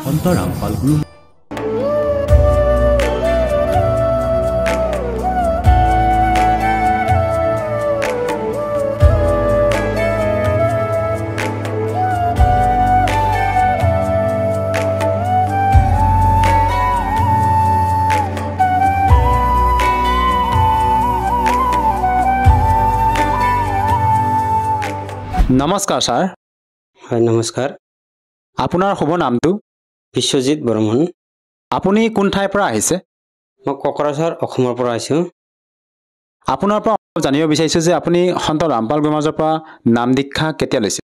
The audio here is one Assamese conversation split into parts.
সন্ত ৰামপাল গুৰু নমস্কাৰ ছাৰ। হয় নমস্কাৰ। আপোনাৰ শুভ নামটো? বিশ্বজিৎ বৰ্মন। আপুনি কোন ঠাইৰ পৰা আহিছে? মই কোকৰাঝাৰ অসমৰ পৰা আহিছোঁ। আপোনাৰ পৰা জানিব বিচাৰিছোঁ যে আপুনি সন্ত ৰামপাল গুৰু মহাৰাজৰ পৰা নাম দীক্ষা কেতিয়া লৈছে?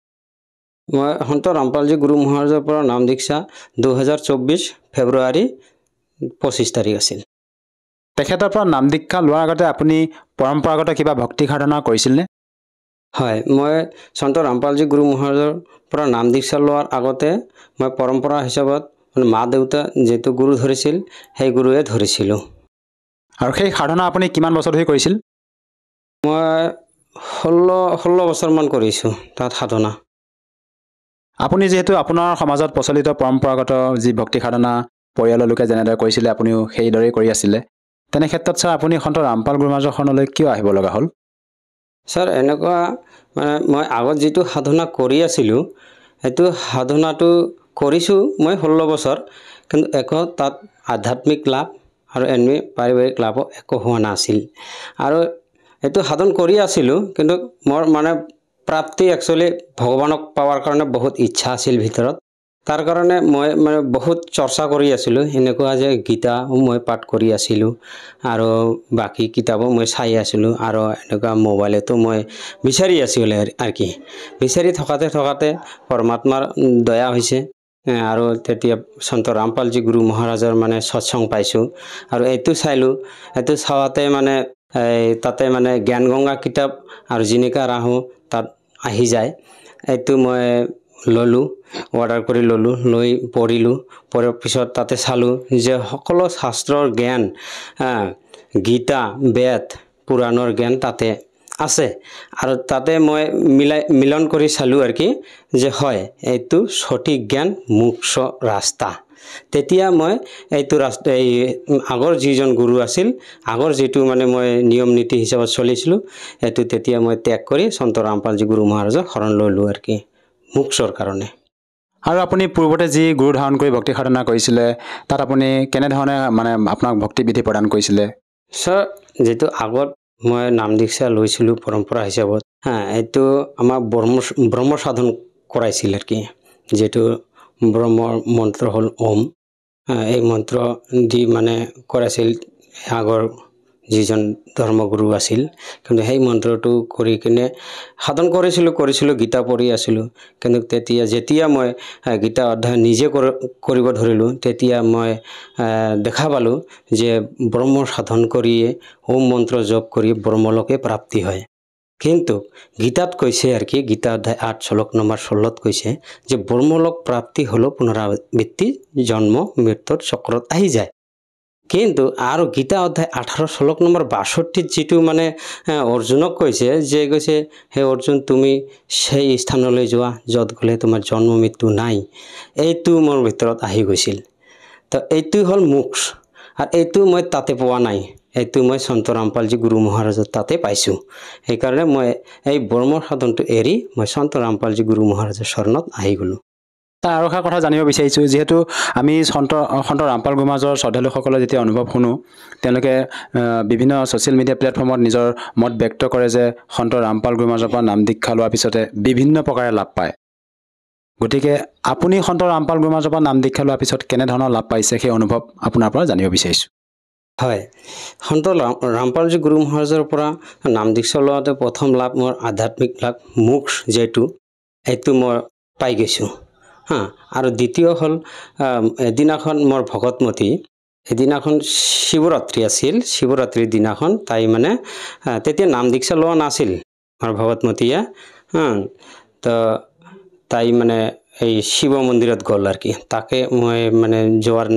মই সন্ত ৰামপালজী গুৰু মহাৰাজৰ পৰা নাম দীক্ষা 2024 ফেব্ৰুৱাৰী 25 তাৰিখ আছিল। তেখেতৰ পৰা নাম দীক্ষা লোৱাৰ আগতে আপুনি পৰম্পৰাগত কিবা ভক্তি সাধনা কৰিছিলনে? হয়, মই সন্ত ৰামপালজী গুৰু মহাৰাজৰ পৰা নাম দীক্ষা লোৱাৰ আগতে মই পৰম্পৰা হিচাপত মা দেউতা যিটো গুৰু ধৰিছিল সেই গুৰুৱে ধৰিছিলোঁ। আৰু সেই সাধনা আপুনি কিমান বছৰ ধৰি কৰিছিল? মই 16 বছৰমান কৰিছোঁ তাত সাধনা। আপুনি যিহেতু আপোনাৰ সমাজত প্ৰচলিত পৰম্পৰাগত যি ভক্তি সাধনা পৰিয়ালৰ লোকে যেনেদৰে কৰিছিলে আপুনিও সেইদৰেই কৰি আছিলে, তেনে ক্ষেত্ৰত ছাৰ আপুনি সন্ত ৰামপাল গুৰু মহাৰাজৰ শৰণলৈ কিয় আহিব লগা হ'ল? ছাৰ এনেকুৱা মানে মই আগত যিটো সাধনা কৰি আছিলোঁ সেইটো সাধনাটো কৰিছোঁ মই 16 বছৰ, কিন্তু একো তাত আধ্যাত্মিক লাভ আৰু এনে পাৰিবাৰিক লাভ একো হোৱা নাছিল। আৰু এইটো সাধন কৰি আছিলোঁ, কিন্তু মোৰ মানে প্ৰাপ্তি একচুৱেলি ভগৱানক পাৱাৰ কাৰণে বহুত ইচ্ছা আছিল ভিতৰত। তাৰ কাৰণে মই মানে বহুত চৰ্চা কৰি আছিলোঁ, এনেকুৱা যে গীতাও মই পাঠ কৰি আছিলোঁ আৰু বাকী কিতাপো মই চাই আছিলোঁ আৰু এনেকুৱা মোবাইলতো মই বিচাৰি আছিলোঁ আৰু কি বিচাৰি থকাতে পৰমাত্মাৰ দয়া হৈছে আৰু তেতিয়া সন্ত ৰামপালজী গুৰু মহাৰাজৰ মানে সৎসং পাইছোঁ আৰু এইটো চাইলোঁ। এইটো চাওঁতে মানে তাতে মানে জ্ঞান গংগা কিতাপ আৰু জিনিকা ৰাহু তাত আহি যায়। এইটো মই ল'লোঁ, অৰ্ডাৰ কৰি ল'লোঁ, লৈ পঢ়িলোঁ। পঢ়াৰ পিছত তাতে চালোঁ যে সকলো শাস্ত্ৰৰ জ্ঞান, গীতা, বেদ, পুৰাণৰ জ্ঞান তাতে আছে। আৰু তাতে মই মিলন কৰি চালোঁ আৰু কি যে হয় এইটো সঠিক জ্ঞান মোক্ষ ৰাস্তা। তেতিয়া মই এইটো এই আগৰ যিজন গুৰু আছিল, আগৰ যিটো মানে মই নিয়ম নীতি হিচাপত চলিছিলোঁ, এইটো তেতিয়া মই ত্যাগ কৰি সন্ত ৰামপালজী গুৰু মহাৰাজক শৰণ ল'লোঁ আৰু কি মোক্ষৰ কাৰণে। আৰু আপুনি পূৰ্বতে যি গুৰু ধাৰণ কৰি ভক্তি সাধনা কৰিছিলে তাত আপুনি কেনেধৰণে মানে আপোনাক ভক্তি বিধি প্ৰদান কৰিছিলে? ছাৰ, যিটো আগত মই নাম দীক্ষা লৈছিলোঁ পৰম্পৰা হিচাপত, এইটো আমাৰ ব্ৰহ্ম সাধন কৰাইছিল আৰু কি, যিটো ব্ৰহ্মৰ মন্ত্ৰ হ'ল ওম। এই মন্ত্ৰ দি মানে কৰাইছিল আগৰ যিজন ধৰ্মগুৰু আছিল। কিন্তু সেই মন্ত্ৰটো কৰি কিনে সাধন কৰিছিলোঁ, গীতা পঢ়ি আছিলোঁ। কিন্তু যেতিয়া মই গীতা অধ্যয়ন নিজে কৰিব ধৰিলোঁ, তেতিয়া মই দেখা পালোঁ যে ব্ৰহ্ম সাধন কৰিয়ে ওম মন্ত্ৰ জপ কৰি ব্ৰহ্মলোকে প্ৰাপ্তি হয়। কিন্তু গীতাত কৈছে আৰু কি, গীতা অধ্যায় 8 শ্লোক নম্বৰ 16 কৈছে যে ব্ৰহ্মলোক প্ৰাপ্তি হ'লেও পুনৰাবৃত্তি জন্ম মৃত্যুৰ চক্ৰত আহি যায়। কিন্তু আৰু গীতা অধ্যায় 18 শ্লোক নম্বৰ 62 যিটো মানে অৰ্জুনক কৈছে যে কৈছে হে অৰ্জুন, তুমি সেই স্থানলৈ যোৱা য'ত গ'লে তোমাৰ জন্ম মৃত্যু নাই। এইটো মোৰ ভিতৰত আহি গৈছিল। তো এইটো হ'ল মোক্ষ, আৰু এইটো মই তাতে পোৱা নাই, এইটো মই সন্ত ৰামপালজী গুৰু মহাৰাজৰ তাতে পাইছোঁ। সেইকাৰণে মই এই ব্ৰহ্ম সাধনটো এৰি মই সন্ত ৰামপালজী গুৰু মহাৰাজৰ চৰণত আহি গ'লোঁ। তাৰ আৰু এটা কথা জানিব বিচাৰিছোঁ, যিহেতু আমি সন্ত ৰামপাল গুৰু মহাৰাজৰ শ্ৰদ্ধালুসকলে যেতিয়া অনুভৱ শুনো, তেওঁলোকে বিভিন্ন ছ'চিয়েল মিডিয়া প্লেটফৰ্মত নিজৰ মত ব্যক্ত কৰে যে সন্ত ৰামপাল গুৰু মহাৰাজৰ পৰা নাম দীক্ষা লোৱাৰ পিছতে বিভিন্ন প্ৰকাৰে লাভ পায়। গতিকে আপুনি সন্ত ৰামপাল গুৰু মহাৰাজৰ পৰা নাম দীক্ষা লোৱাৰ পিছত কেনেধৰণৰ লাভ পাইছে সেই অনুভৱ আপোনাৰ পৰা জানিব বিচাৰিছোঁ। হয়, সন্ত ৰামপালজী গুৰু মহাৰাজৰ পৰা নাম দীক্ষা লোৱাতে প্ৰথম লাভ মোৰ আধ্যাত্মিক লাভ মোক্ষ, যিটো এইটো মই পাই গৈছোঁ। আৰু দ্বিতীয় হ'ল এদিনাখন মোৰ ভগতমতী, এদিনাখন শিৱৰাত্ৰি আছিল, শিৱৰাত্ৰিৰ দিনাখন তাই মানে তেতিয়া নাম দীক্ষা লোৱা নাছিল মোৰ ভগতমতীয়ে। তো তাই মানে এই শিৱ মন্দিৰত গ'ল আৰু কি, তাকে মই মানে যোৱাৰ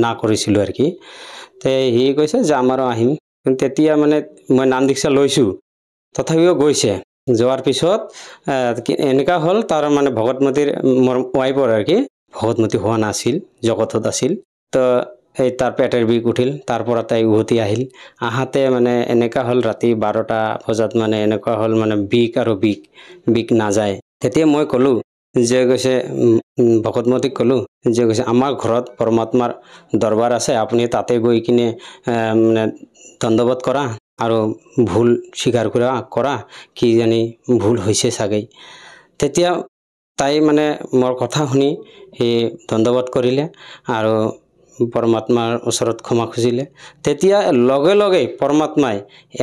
না কৰিছিলোঁ আৰু কি। তে সি কৈছে যে আমাৰো আহিম, কিন্তু তেতিয়া মানে মই নাম দীক্ষা লৈছোঁ, তথাপিও গৈছে। যোৱাৰ পিছত এনেকুৱা হ'ল তাৰ মানে ভগতমতীৰ মোৰ ৱাইফৰ আৰু কি ভগতমতী হোৱা নাছিল, জগতত আছিল। তো এই তাৰ পেটেৰ বিষ উঠিল, তাৰ পৰা তাই উভতি আহিল। আহাতে মানে এনেকুৱা হ'ল ৰাতি 12টা বজাত মানে এনেকুৱা হ'ল মানে বিষ আৰু বিষ নাযায়। তেতিয়া মই ক'লোঁ যে কৈছে ভগতমতীক ক'লোঁ যে কৈছে আমাৰ ঘৰত পৰমাত্মাৰ দৰবাৰ আছে, আপুনি তাতে গৈ কিনে মানে দণ্ডবোধ কৰা আৰু ভুল স্বীকাৰ কৰা কি জানি ভুল হৈছে চাগৈ। তেতিয়া তাই মানে মোৰ কথা শুনি সি দণ্ডবোধ কৰিলে আৰু পৰমাত্মাৰ ওচৰত ক্ষমা খুজিলে। তেতিয়া লগে লগে পৰমাত্মাই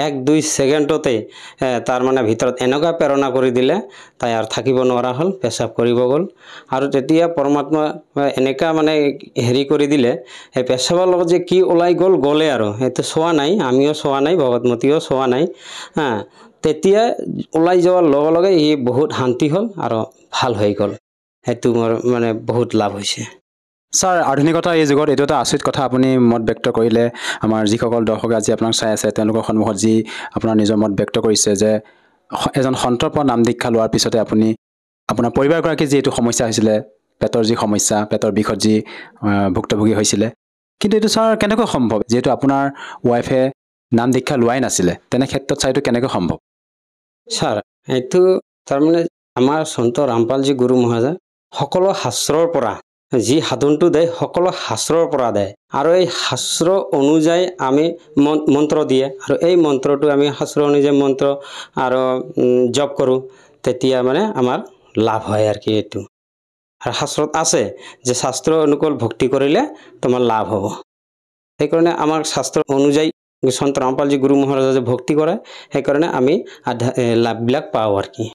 1-2 ছেকেণ্ডতে তাৰ মানে ভিতৰত এনেকুৱা প্ৰেৰণা কৰি দিলে, তাই আৰু থাকিব নোৱাৰা হ'ল, পেচাব কৰিব গ'ল। আৰু তেতিয়া পৰমাত্মা এনেকুৱা মানে হেৰি কৰি দিলে, সেই পেচাবৰ লগত যে কি ওলাই গ'লে আৰু সেইটো চোৱা নাই, আমিও চোৱা নাই, ভগতমতীও চোৱা নাই। তেতিয়া ওলাই যোৱাৰ লগে লগে সি বহুত শান্তি হ'ল আৰু ভাল হৈ গ'ল। সেইটো মোৰ মানে বহুত লাভ হৈছে। ছাৰ, আধুনিকতাৰ এই যুগত এইটো এটা আচৰিত কথা আপুনি মত ব্যক্ত কৰিলে। আমাৰ যিসকল দৰ্শকে আজি আপোনাক চাই আছে, তেওঁলোকৰ সন্মুখত যি আপোনাৰ নিজৰ মত ব্যক্ত কৰিছে যে এজন সন্তৰ পৰা নাম দীক্ষা লোৱাৰ পিছতে আপুনি আপোনাৰ পৰিবাৰগৰাকীৰ যি এইটো সমস্যা হৈছিলে, পেটৰ যি সমস্যা, পেটৰ বিষত যি ভুক্তভোগী হৈছিলে, কিন্তু এইটো ছাৰ কেনেকৈ সম্ভৱ? যিহেতু আপোনাৰ ৱাইফে নাম দীক্ষা লোৱাই নাছিলে, তেনে ক্ষেত্ৰত ছাৰ এইটো কেনেকৈ সম্ভৱ? ছাৰ, এইটো তাৰমানে আমাৰ সন্ত ৰামপালজী গুৰু মহাৰাজ সকলো শাস্ত্ৰৰ পৰা যি সাধনটো দেয়, সকলো শাস্ত্ৰৰ পৰা দেয়। আৰু এই শাস্ত্ৰ অনুযায়ী আমি মন্ত্ৰ দিয়ে, আৰু এই মন্ত্ৰটো আমি শাস্ত্ৰ অনুযায়ী মন্ত্ৰ আৰু জপ কৰোঁ, তেতিয়া মানে আমাৰ লাভ হয় আৰু কি এইটো। আৰু শাস্ত্ৰত আছে যে শাস্ত্ৰ অনুকূল ভক্তি কৰিলে তোমাৰ লাভ হ'ব। সেইকাৰণে আমাৰ শাস্ত্ৰ অনুযায়ী সন্ত ৰামপালজী গুৰু মহাৰাজে ভক্তি কৰে, সেইকাৰণে আমি লাভবিলাক পাওঁ আৰু কি।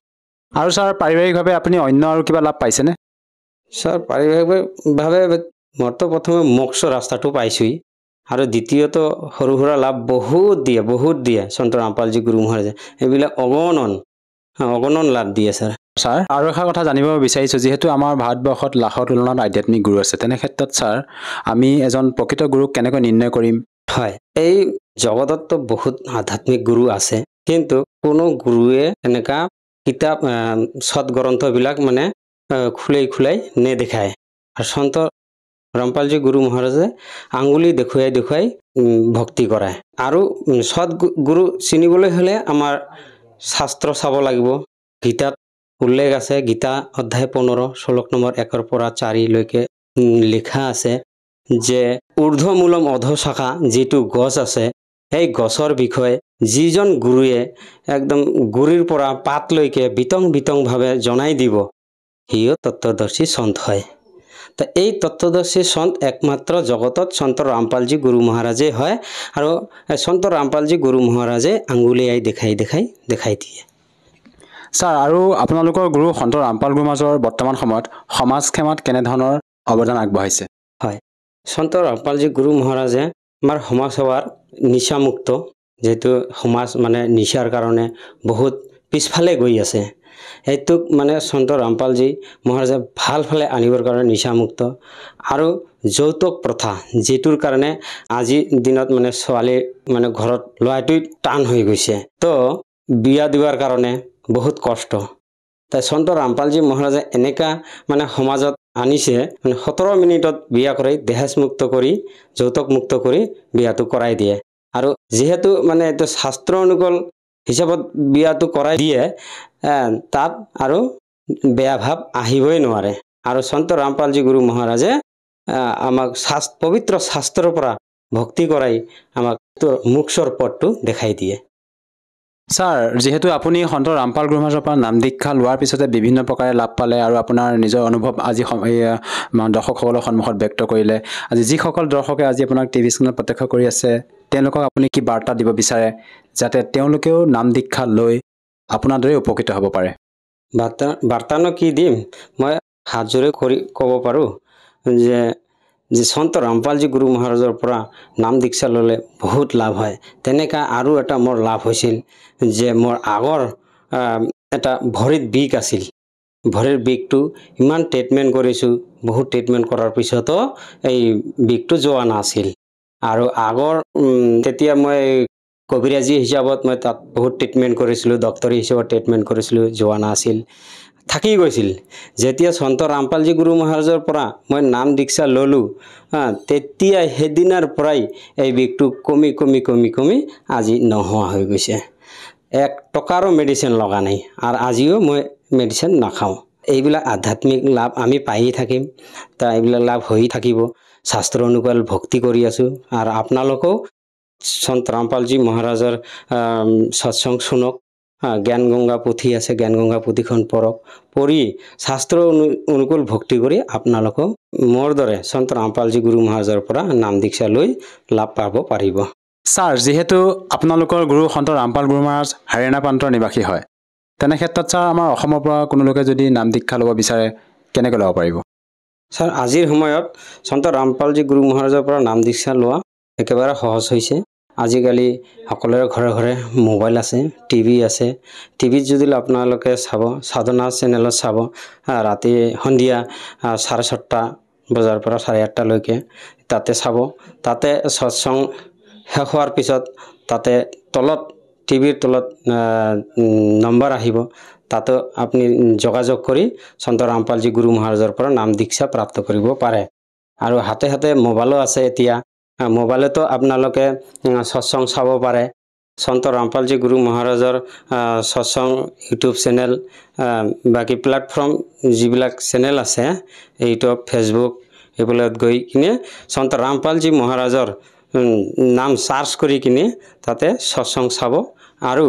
আৰু ছাৰ, পাৰিবাৰিকভাৱে আপুনি অন্য আৰু কিবা লাভ পাইছেনে? ছাৰ, পাৰিবাৰিকভাৱে মইতো প্ৰথমে মোক্ষ ৰাস্তাটো পাইছোঁহি, আৰু দ্বিতীয়ত সৰু সুৰা লাভ বহুত দিয়ে সন্ত ৰামপালজী গুৰু মহাৰাজে। এইবিলাক অগণন লাভ দিয়ে ছাৰ। ছাৰ, আৰু এটা কথা জানিব বিচাৰিছোঁ, যিহেতু আমাৰ ভাৰতবৰ্ষত লাখৰ তুলনাত আধ্যাত্মিক গুৰু আছে, তেনে ক্ষেত্ৰত ছাৰ আমি এজন প্ৰকৃত গুৰুক কেনেকৈ নিৰ্ণয় কৰিম? হয়, এই জগততো বহুত আধ্যাত্মিক গুৰু আছে, কিন্তু কোনো গুৰুৱে এনেকা কিতাপ সৎগ্ৰন্থবিলাক মানে খুলাই নেদেখায়। আৰু সন্ত ৰামপালজী গুৰু মহাৰাজে আঙুলি দেখুৱাই ভক্তি কৰায়। আৰু সৎ গুৰু চিনিবলৈ হ'লে আমাৰ শাস্ত্ৰ চাব লাগিব। গীতাত উল্লেখ আছে, গীতা অধ্যায় 15 শ্লোক নম্বৰ 1 পৰা 4 লৈকে লিখা আছে যে ঊৰ্ধ্বমূলম অধঃশাখা, যিটো গছ আছে, সেই গছৰ বিষয়ে যিজন গুৰুৱে একদম গুৰিৰ পৰা পাতলৈকে বিতংভাৱে জনাই দিব, সিও তত্ত্বদৰ্শী সন্ত হয়। তো এই তত্ত্বদৰ্শী সন্ত একমাত্ৰ জগতত সন্ত ৰামপালজী গুৰু মহাৰাজেই হয়। আৰু সন্ত ৰামপালজী গুৰু মহাৰাজে আঙুলিয়াই দেখাই দিয়ে। ছাৰ, আৰু আপোনালোকৰ গুৰু সন্ত ৰামপাল গুৰু মহাৰাজৰ বৰ্তমান সময়ত সমাজসেৱাত কেনেধৰণৰ অৱদান আগবঢ়াইছে? হয়, সন্ত ৰামপালজী গুৰু মহাৰাজে আমাৰ সমাজ সেৱাৰ নিচামুক্ত, যিহেতু সমাজ মানে নিচাৰ কাৰণে বহুত পিছফালে গৈ আছে, সেইটোক মানে সন্ত ৰামপালজী মহাৰাজে ভাল ফালে আনিবৰ কাৰণে নিচামুক্ত। আৰু যৌতুক প্ৰথা, যিটোৰ কাৰণে আজিৰ দিনত মানে ছোৱালী মানে ঘৰত লোৱাটোই টান হৈ গৈছে, তো বিয়া দিবৰ কাৰণে বহুত কষ্ট। তাই সন্ত ৰামপালজী মহাৰাজে এনেকা মানে সমাজত আনিছে, মানে 17 মিনিটত বিয়া কৰি দেহেজ মুক্ত কৰি, যৌতুক মুক্ত কৰি বিয়াটো কৰাই দিয়ে। আৰু যিহেতু মানে এইটো শাস্ত্ৰ অনুকূল হিচাপত বিয়াটো কৰাই দিয়ে, তাত আৰু বেয়া ভাৱ আহিবই নোৱাৰে। আৰু সন্ত ৰামপালজী গুৰু মহাৰাজে আমাক পবিত্ৰ শাস্ত্ৰৰ পৰা ভক্তি কৰাই আমাক মোক্ষৰ পথটো দেখাই দিয়ে। ছাৰ, যিহেতু আপুনি সন্ত ৰামপাল গুৰু মহাৰাজৰ পৰা নাম দীক্ষা লোৱাৰ পিছতে বিভিন্ন প্ৰকাৰে লাভ পালে, আৰু আপোনাৰ নিজৰ অনুভৱ আজি দৰ্শকসকলৰ সন্মুখত ব্যক্ত কৰিলে। আজি যিসকল দৰ্শকে আজি আপোনাক টিভি স্ক্ৰীণত প্ৰত্যক্ষ কৰি আছে, তেওঁলোকক আপুনি কি বাৰ্তা দিব বিচাৰে, যাতে তেওঁলোকেও নাম দীক্ষা লৈ আপোনাৰ দৰে উপকৃত হ'ব পাৰে? বাৰ্তানো কি দিম, মই হাত জোৰে কৰি ক'ব পাৰোঁ যে সন্ত ৰামপালজী গুৰু মহাৰাজৰ পৰা নাম দীক্ষা ল'লে বহুত লাভ হয়। তেনেকা আৰু এটা মোৰ লাভ হৈছিল যে মোৰ আগৰ এটা ভৰিত বিষ আছিল, ভৰিৰ বিষটো ইমান ট্ৰিটমেণ্ট কৰিছোঁ, বহুত ট্ৰিটমেণ্ট কৰাৰ পিছতো এই বিষটো যোৱা নাছিল। আৰু আগৰ তেতিয়া মই কবিৰাজী হিচাপত মই তাত বহুত ট্ৰিটমেণ্ট কৰিছিলোঁ, ডক্টৰী হিচাপত ট্ৰিটমেণ্ট কৰিছিলোঁ, যোৱা নাছিল। থাকি গৈছিল যেতিয়া সন্ত ৰামপালজী গুৰু মহাৰাজৰ পৰা মই নাম দীক্ষা ললোঁ তেতিয়া সেইদিনাৰ পৰাই এই বিষটো কমি কমি কমি কমি আজি নোহোৱা হৈ গৈছে 1 টকাৰো মেডিচিন লগা নাই আৰু আজিও মই মেডিচিন নাখাওঁ এইবিলাক আধ্যাত্মিক লাভ আমি পাই থাকিম তা এইবিলাক লাভ হৈ থাকিব শাস্ত্ৰ অনুকূল ভক্তি কৰি আছো আৰু আপোনালোকও সন্ত ৰামপালজী মহাৰাজৰ সৎসং শুনক জ্ঞান গংগা পুথি আছে জ্ঞান গংগা পুথিখন পঢ়ক পঢ়ি শাস্ত্ৰ অনুকূল ভক্তি কৰি আপোনালোকক মোৰ দৰে সন্ত ৰামপালজী গুৰু মহাৰাজৰ পৰা নাম দীক্ষা লৈ লাভ পাব পাৰিব ছাৰ যেহেতু আপোনালোকৰ গুৰু সন্ত ৰামপাল গুৰু মহাৰাজ হাৰিয়ানা প্ৰান্তৰ নিবাসী হয় তেনে ক্ষেত্ৰত ছাৰ আমাৰ অসমৰ পৰা কোনো লোকে যদি নাম দীক্ষা ল'ব বিচাৰে কেনেকৈ ল'ব পাৰিব ছাৰ আজিৰ সময়ত সন্ত ৰামপালজী গুৰু মহাৰাজৰ পৰা নাম দীক্ষা লোৱা একেবাৰে সহজ হৈছে আজিকালি সকলোৰে ঘৰে ঘৰে মোবাইল আছে টিভি আছে টিভিত যদি আপোনালোকে চাব সাধনা চেনেলত চাব ৰাতি সন্ধিয়া 7:30 বজাৰ পৰা 8:30 লৈকে তাতে চাব তাতে সৎসং শেষ হোৱাৰ পিছত তাতে তলত টিভিৰ তলত নম্বৰ আহিব তাতে আপুনি যোগাযোগ কৰি সন্ত ৰামপালজী গুৰু মহাৰাজৰ পৰা নাম দীক্ষা প্ৰাপ্ত কৰিব পাৰে আৰু হাতে হাতে মোবাইলো আছে এতিয়া মোবাইলতো আপোনালোকে সৎসং চাব পাৰে সন্ত ৰামপালজী গুৰু মহাৰাজৰ সৎসং ইউটিউব চেনেল বাকি প্লেটফৰ্ম যিবিলাক চেনেল আছে ইউটিউব ফেচবুক এইবিলাকত গৈ কিনে সন্ত ৰামপালজী মহাৰাজৰ নাম সাৰ্চ কৰি কিনে তাতে সৎসং চাব আৰু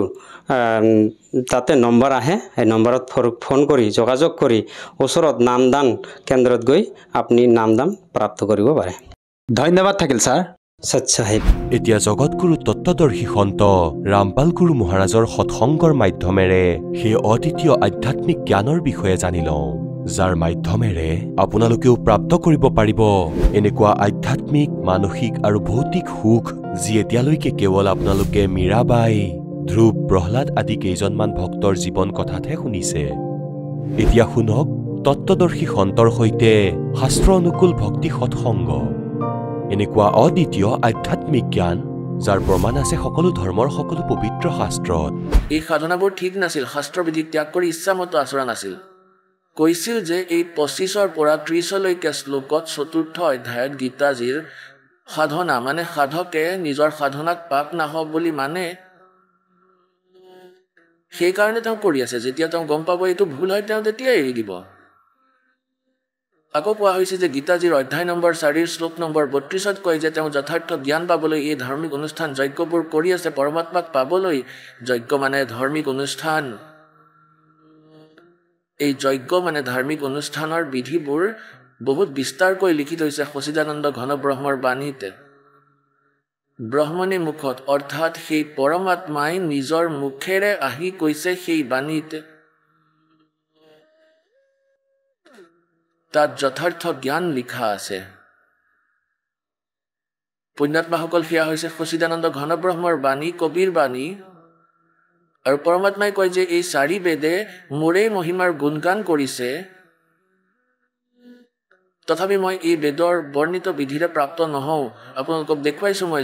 তাতে নম্বৰ আহে এই নম্বৰত ফোন কৰি যোগাযোগ কৰি ওচৰত নামদান কেন্দ্ৰত গৈ আপুনি নামদান প্ৰাপ্ত কৰিব পাৰে ধন্যবাদ থাকিল ছাৰ সৎ সাহেব এতিয়া জগতগুৰু তত্ত্বদৰ্শী সন্ত ৰামপাল গুৰু মহাৰাজৰ সৎসংগৰ মাধ্যমেৰে সেই অদ্বিতীয় আধ্যাত্মিক জ্ঞানৰ বিষয়ে জানি লওঁ যাৰ মাধ্যমেৰে আপোনালোকেও প্ৰাপ্ত কৰিব পাৰিব এনেকুৱা আধ্যাত্মিক মানসিক আৰু ভৌতিক সুখ যি এতিয়ালৈকে কেৱল আপোনালোকে মীৰাবাই ধ্ৰুৱ প্ৰহ্লাদ আদি কেইজনমান ভক্তৰ জীৱন কথাতহে শুনিছে এতিয়া শুনক তত্ত্বদৰ্শী সন্তৰ সৈতে শাস্ত্ৰ অনুকূল ভক্তি সৎসংগ এনেকুৱা অদ্বিতীয় আধ্যাত্মিক জ্ঞান যাৰ প্ৰমাণ আছে সকলো ধৰ্মৰ সকলো পবিত্ৰ শাস্ত্ৰত এই সাধনাবোৰ ঠিক নাছিল শাস্ত্ৰবিধিক ত্যাগ কৰি ইচ্ছামতো আচৰণ আছিল কৈছিল যে এই 25 পৰা 30 লৈকে শ্লোকত 4ৰ্থ অধ্যায়ত গীতাজীৰ সাধনা মানে সাধকে নিজৰ সাধনাক পাপ নাহক বুলি মানে সেই কাৰণে তেওঁ কৰি আছে যেতিয়া তেওঁ গম পাব এইটো ভুল হয় তেওঁ তেতিয়া এৰি দিব আকৌ কোৱা হৈছে যে গীতাজীৰ অধ্যায় নম্বৰ 4 শ্লোক নম্বৰ 32ত কয় যে তেওঁ যথাৰ্থ জ্ঞান পাবলৈ এই ধাৰ্মিক অনুষ্ঠান যজ্ঞবোৰ কৰি আছে পৰমাত্মাক পাবলৈ যজ্ঞ মানে ধাৰ্মিক অনুষ্ঠান এই যজ্ঞ মানে ধাৰ্মিক অনুষ্ঠানৰ বিধিবোৰ বহুত বিস্তাৰকৈ লিখি থৈছে সচিদানন্দ ঘন ব্ৰহ্মৰ বাণীতে ব্ৰহ্মণী মুখত অৰ্থাৎ সেই পৰমাত্মাই নিজৰ মুখেৰে আহি কৈছে সেই বাণীতে তাত যথাৰ্থ জ্ঞান লিখা আছে পুণ্যাত্মাসকল সেয়া হৈছে সচিদানন্দ ঘন ব্ৰহ্মৰ বাণী কবিৰ বাণী আৰু পৰমাত্মাই কয় যে এই 4 বেদে মোৰে মহিমাৰ গুণগান কৰিছে তথাপি মই এই বেদৰ বৰ্ণিত বিধিৰে প্ৰাপ্ত নহওঁ আপোনালোকক দেখুৱাইছো মই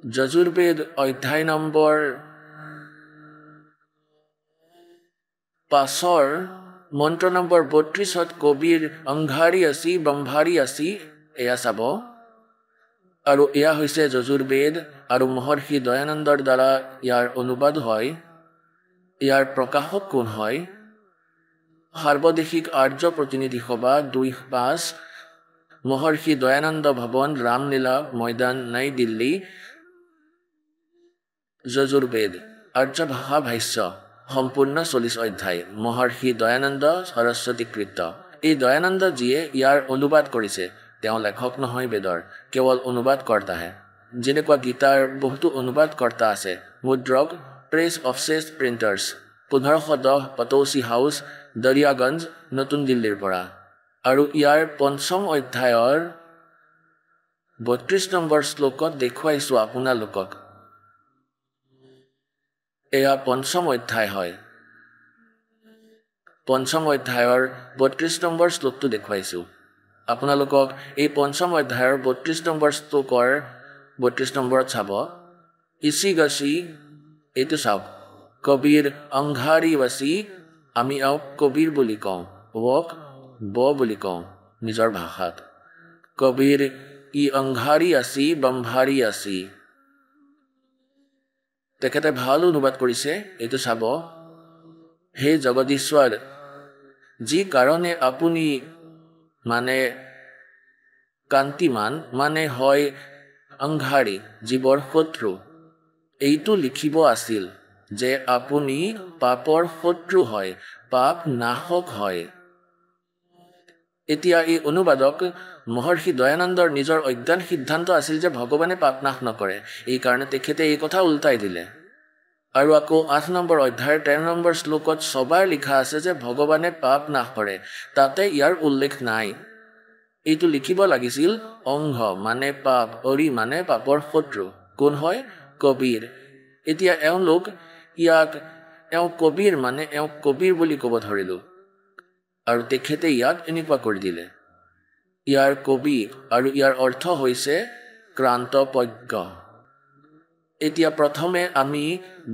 যজুৰ্বেদ অধ্যায় নম্বৰ 5 মন্ত্ৰ নম্বৰ 32ত কবিৰ অংঘাৰী আসি ব্ৰহ্মাৰী আসি এয়া চাব আৰু এয়া হৈছে যজুৰ্বেদ আৰু মহৰ্ষি দয়ানন্দৰ দ্বাৰা ইয়াৰ অনুবাদ হয় ইয়াৰ প্ৰকাশক কোন হয় সাৰ্বদেশিক আৰ্য প্ৰতিনিধি সভা 2-5 মহৰ্ষি দয়ানন্দ ভৱন ৰামলীলা ময়দান নই দিল্লী যজুৰ্বেদ আৰ্য ভাষা ভাষ্য সম্পূৰ্ণ 40 অধ্যায় মহৰ্ষি দয়ানন্দ সৰস্বতীকৃত এই দয়ানন্দজীয়ে ইয়াৰ অনুবাদ কৰিছে তেওঁ লেখক নহয় বেদৰ কেৱল অনুবাদকৰ্তাহে যেনেকুৱা গীতাৰ বহুতো অনুবাদকৰ্তা আছে মুদ্ৰক প্ৰেছ অফছেছ প্ৰিণ্টাৰ্ছ 1510 পটৌচি হাউচ দৰিয়াগঞ্জ নতুন দিল্লীৰ পৰা আৰু ইয়াৰ 5ম অধ্যায়ৰ 32 নম্বৰ শ্লোকত দেখুৱাইছো আপোনালোকক এয়া 5ম অধ্যায় হয় 5ম অধ্যায়ৰ 32 নম্বৰ শ্লোকটো দেখুৱাইছো আপোনালোকক এই 5ম অধ্যায়ৰ 32 নম্বৰ শ্লোকৰ 32 নম্বৰত চাব ইচি গছি এইটো চাওক কবিৰ অংঘাৰীবাসী আমি এওঁক কবিৰ বুলি কওঁ ওক ব বুলি কওঁ নিজৰ ভাষাত কবিৰ ই অংঘাৰী আছি বম্ভাৰী আছি তেখেতে ভাল অনুবাদ কৰিছে এইটো চাব হে জগদীশ্বৰ যি কাৰণে আপুনি মানে কান্তিমান মানে হয় অংঘাৰী জীৱৰ শত্ৰু এইটো লিখিব আছিল যে আপুনি পাপৰ শত্ৰু হয় পাপ নাশক হয় এতিয়া এই অনুবাদক মহৰ্ষি দয়ানন্দৰ নিজৰ অজ্ঞান সিদ্ধান্ত আছিল যে ভগৱানে পাপ নাশ নকৰে এই কাৰণে তেখেতে এই কথা উল্টাই দিলে আৰু আকৌ 8 নম্বৰ অধ্যায়ৰ 13 নম্বৰ শ্লোকত সবাই লিখা আছে যে ভগৱানে পাপ নাশ কৰে তাতে ইয়াৰ উল্লেখ নাই এইটো লিখিব লাগিছিল অংঘ মানে পাপ অৰি মানে পাপৰ শত্ৰু কোন হয় কবিৰ এতিয়া এওঁলোক ইয়াক কবিৰ মানে কবিৰ বুলি ক'ব ধৰিলো আৰু তেখেতে ইয়াক এনেকুৱা কৰি দিলে ইয়াৰ কবি আৰু ইয়াৰ অৰ্থ হৈছে ক্ৰান্তপজ্ঞ এতিয়া প্ৰথমে আমি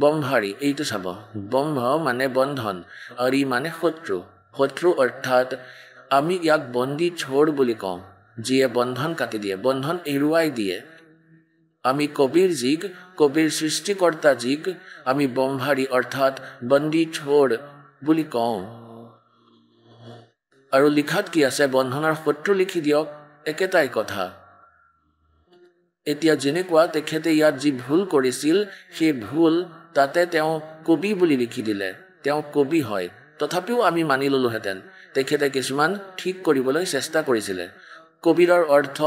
বম্ভাৰী এইটো চাব বম্ভ মানে বন্ধন অৰি মানে শত্ৰু শত্ৰু অৰ্থাৎ আমি ইয়াক বন্দী চোৰ বুলি কওঁ যিয়ে বন্ধন কাটি দিয়ে বন্ধন এৰুৱাই দিয়ে আমি কবিৰ জিক কবিৰ সৃষ্টিকৰ্তা জিক আমি বম্ভাৰী অৰ্থাৎ বন্দী চোৰ বুলি কওঁ আৰু লিখাত কি আছে বন্ধনৰ শত্ৰু লিখি দিয়ক একেটাই কথা এতিয়া যেনেকুৱা তেখেতে ইয়াত যি ভুল কৰিছিল সেই ভুল তাতে তেওঁ কবি বুলি লিখি দিলে তেওঁ কবি হয় তথাপিও আমি মানি ললোহেঁতেন তেখেতে কিছুমান ঠিক কৰিবলৈ চেষ্টা কৰিছিলে কবিৰৰ অৰ্থ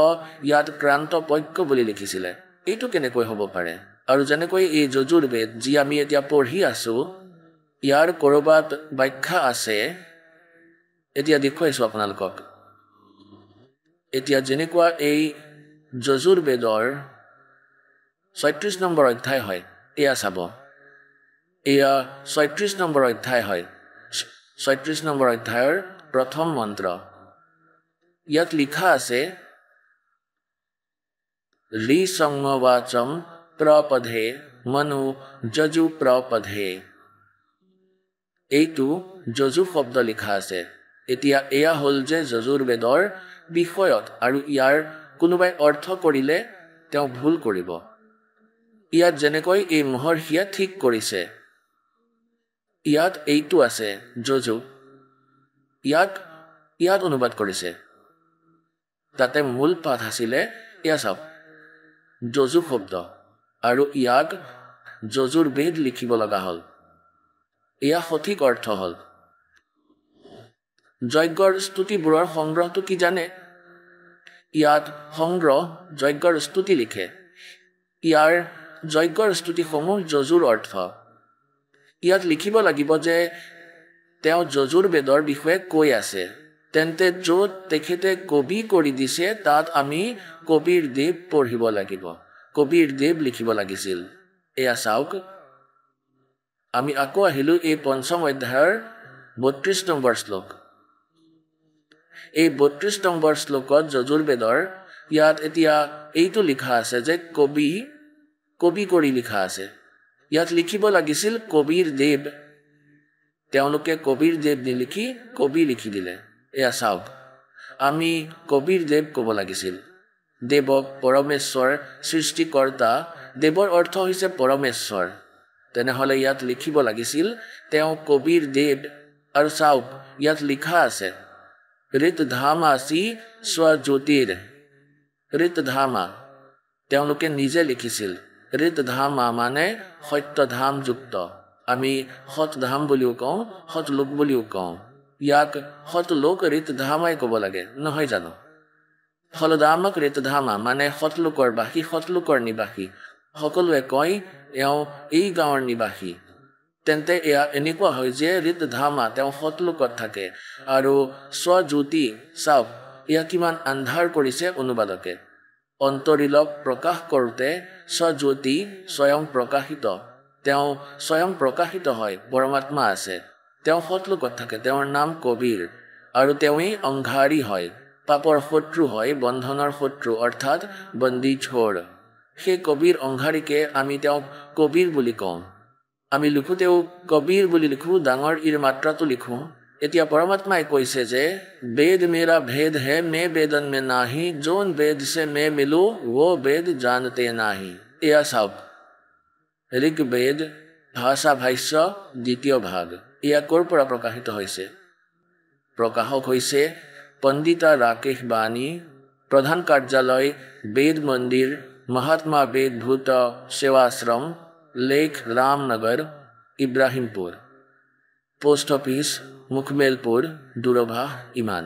ইয়াত ক্ৰান্তপজ্ঞ বুলি লিখিছিলে এইটো কেনেকৈ হ'ব পাৰে আৰু যেনেকৈ এই যজুৰ্বেদ যি আমি এতিয়া পঢ়ি আছো ইয়াৰ ক'ৰবাত ব্যাখ্যা আছে এতিয়া দেখুৱাইছো আপোনালোকক এতিয়া যেনেকুৱা এই যজুৰ্বেদৰ 36 নম্বৰ অধ্যায় হয় এয়া চাব এয়া 36 নম্বৰ অধ্যায় হয় 36 নম্বৰ অধ্যায়ৰ প্ৰথম মন্ত্ৰ ইয়াত লিখা আছে ৰি সংবাচম প্ৰপধে মনু যজু প্ৰপধে এইটো যজু শব্দ লিখা আছে এতিয়া এয়া হ'ল যে যজুৰ্বেদৰ বিষয়ত আৰু ইয়াৰ কোনোবাই অৰ্থ কৰিলে তেওঁ ভুল কৰিব ইয়াত যেনেকৈ এই মহৰ্ষিয়ে ঠিক কৰিছে ইয়াত এইটো আছে যজু ইয়াত অনুবাদ কৰিছে তাতে মূল পাঠ আছিলে এয়া চাওক যজু শব্দ আৰু ইয়াক যজুৰ্বেদ লিখিব লগা হ'ল এয়া সঠিক অৰ্থ হ'ল যজ্ঞৰ স্তুতিবোৰৰ সংগ্ৰহটো কি জানে ইয়াত সংগ্ৰহ যজ্ঞৰ স্তুতি লিখে ইয়াৰ যজ্ঞৰ স্তুতিসমূহ যজুৰ অৰ্থ ইয়াত লিখিব লাগিব যে তেওঁ যজুৰ্বেদৰ বিষয়ে কৈ আছে তেন্তে য'ত তেখেতে কবি কৰি দিছে তাত আমি কবিৰ দেৱ পঢ়িব লাগিব কবিৰ দেৱ লিখিব লাগিছিল এয়া চাওক আমি আকৌ আহিলো এই 5ম অধ্যায়ৰ 32 নম্বৰ শ্লোক এই 32 নম্বৰ শ্লোকত যজুৰ্বেদৰ ইয়াত এতিয়া এইটো লিখা আছে যে কবি কৰি লিখা আছে ইয়াত লিখিব লাগিছিল কবিৰ দেৱ তেওঁলোকে কবিৰ দেৱ নিলিখি কবি লিখি দিলে এয়া চাওক আমি কবিৰ দেৱ ক'ব লাগিছিল দেৱক পৰমেশ্বৰ সৃষ্টিকৰ্তা দেৱৰ অৰ্থ হৈছে পৰমেশ্বৰ তেনেহ'লে ইয়াত লিখিব লাগিছিল তেওঁ কবিৰ দেৱ আৰু চাওক ইয়াত লিখা আছে ঋতধামাসি স্বজ্যোতিৰ ঋতধামা তেওঁলোকে নিজে লিখিছিল ঋতধামা মানে সত্যধামযুক্ত আমি সতধাম বুলিও কওঁ সতলোক বুলিও কওঁ ইয়াক সতলোক ঋতধামাই ক'ব লাগে নহয় জানো ফলদামক ঋতধামা মানে সতলোকৰ বাসী সতলোকৰ নিবাসী সকলোৱে কয় এওঁ এই গাঁৱৰ নিবাসী তেন্তে এয়া এনেকুৱা হয় যে ঋতধামা তেওঁ সতলোকত থাকে আৰু স্বজ্যোতি চাওক এয়া কিমান আন্ধাৰ কৰিছে অনুবাদকে অন্তৰীলক প্ৰকাশ কৰোঁতে স্বজ্যোতি স্বয়ং প্ৰকাশিত তেওঁ স্বয়ং প্ৰকাশিত হয় পৰমাত্মা আছে তেওঁ সতলোকত থাকে তেওঁৰ নাম কবিৰ আৰু তেওঁই অংঘাৰী হয় পাপৰ শত্ৰু হয় বন্ধনৰ শত্ৰু অৰ্থাৎ বন্দী চোৰ সেই কবিৰ অংঘাৰীকে আমি তেওঁক কবিৰ বুলি কওঁ আমি লিখোতেও কবিৰ বুলি লিখোঁ, ডাঙৰ ইৰ মাত্ৰাটো লিখোঁ। এতিয়া পৰমাত্মাই কৈছে যে বেদ মেৰা ভেদ হে মে বেদন মে নাহি, যোন বেদ সে মে মিলো वो বেদ জানতে নাহি। এয়া চাওক, ঋগ্বেদ ভাষা ভাষ্য দ্বিতীয় ভাগ। এয়া ক'ৰ পৰা প্ৰকাশিত হৈছে? প্ৰকাশক হৈছে পণ্ডিতা ৰাকেশ বাণী, প্ৰধান কাৰ্যালয় Ved Mandir, Mahatma Vedbhut Sevashram, lake Ramnagar, Ibrahimpur, post office Mukhmelpur, দূৰভাষ ইমান।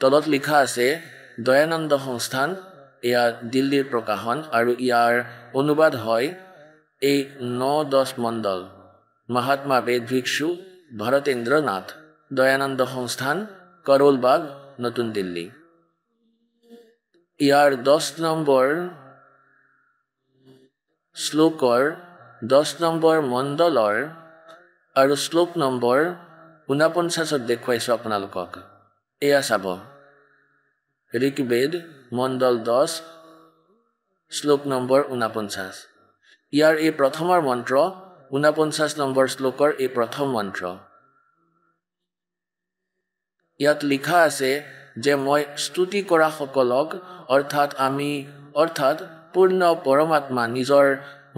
তলত লিখা আছে দয়ানন্দ সংস্থান, এয়া দিল্লীৰ প্ৰকাশন, আৰু ইয়াৰ অনুবাদ হয় এই ৯-১০ মণ্ডল, মহাত্মা বেদ ভিক্ষু ভৰতেন্দ্ৰ নাথ, দয়ানন্দ সংস্থান, কৰলবাগ, নতুন দিল্লী। ইয়াৰ ১০ নম্বৰ শ্লোকৰ ১০ নম্বৰ মণ্ডলৰ আৰু শ্লোক নম্বৰ ৪৯ত দেখুৱাইছোঁ আপোনালোকক। এয়া চাব, ঋগ্বেদ মণ্ডল ১০ শ্লোক নম্বৰ ৪৯। ইয়াৰ এই প্ৰথমৰ মন্ত্ৰ ৪৯ নম্বৰ শ্লোকৰ এই প্ৰথম মন্ত্ৰ। ইয়াত লিখা আছে যে মই স্তুতি কৰা সকলক, অৰ্থাৎ আমি, অৰ্থাৎ পূৰ্ণ পৰমাত্মা নিজৰ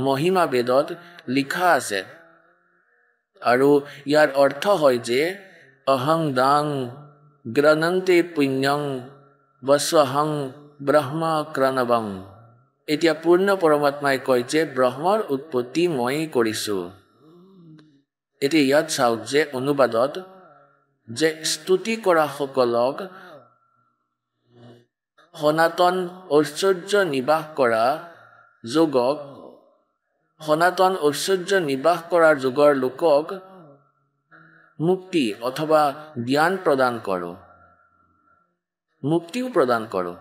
মহিমা বেদত লিখা আছে। আৰু ইয়াৰ অৰ্থ হয় যে অহং দাং গ্ৰনন্তে পুণ্যং বস্বহং ব্ৰহ্ম ক্ৰণৱং। এতিয়া পূৰ্ণ পৰমাত্মাই কয় যে ব্ৰহ্মৰ উৎপত্তি ময়েই কৰিছোঁ। এতিয়া ইয়াত চাওক যে অনুবাদত যে স্তুতি কৰা সকলক সনাতন ঐশ্বৰ্য নিবাস কৰা যোগক, সনাতন ঐশ্বৰ্য নিবাস কৰাৰ যুগৰ লোকক মুক্তি অথবা জ্ঞান প্ৰদান কৰোঁ, মুক্তিও প্ৰদান কৰোঁ।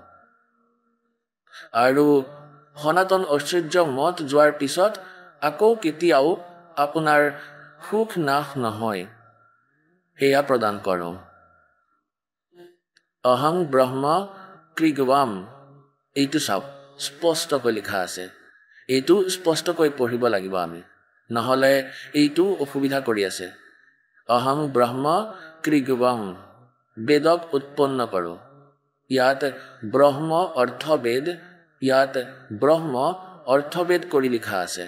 আৰু সনাতন ঐশ্বৰ্য মত যোৱাৰ পিছত আকৌ কেতিয়াও আপোনাৰ সুখ নাশ নহয়, সেয়া প্ৰদান কৰোঁ। অহং ব্ৰহ্ম কৃগৱাম, এইটো চাওক স্পষ্টকৈ লিখা আছে। এইটো স্পষ্টকৈ পঢ়িব লাগিব আমি, নহ'লে এইটো অসুবিধা কৰি আছে। অহং ব্ৰহ্ম কৃগৱাম, বেদক উৎপন্ন কৰোঁ। ইয়াত ব্ৰহ্ম অৰ্থবেদ, ইয়াত ব্ৰহ্ম অৰ্থবেদ কৰি লিখা আছে।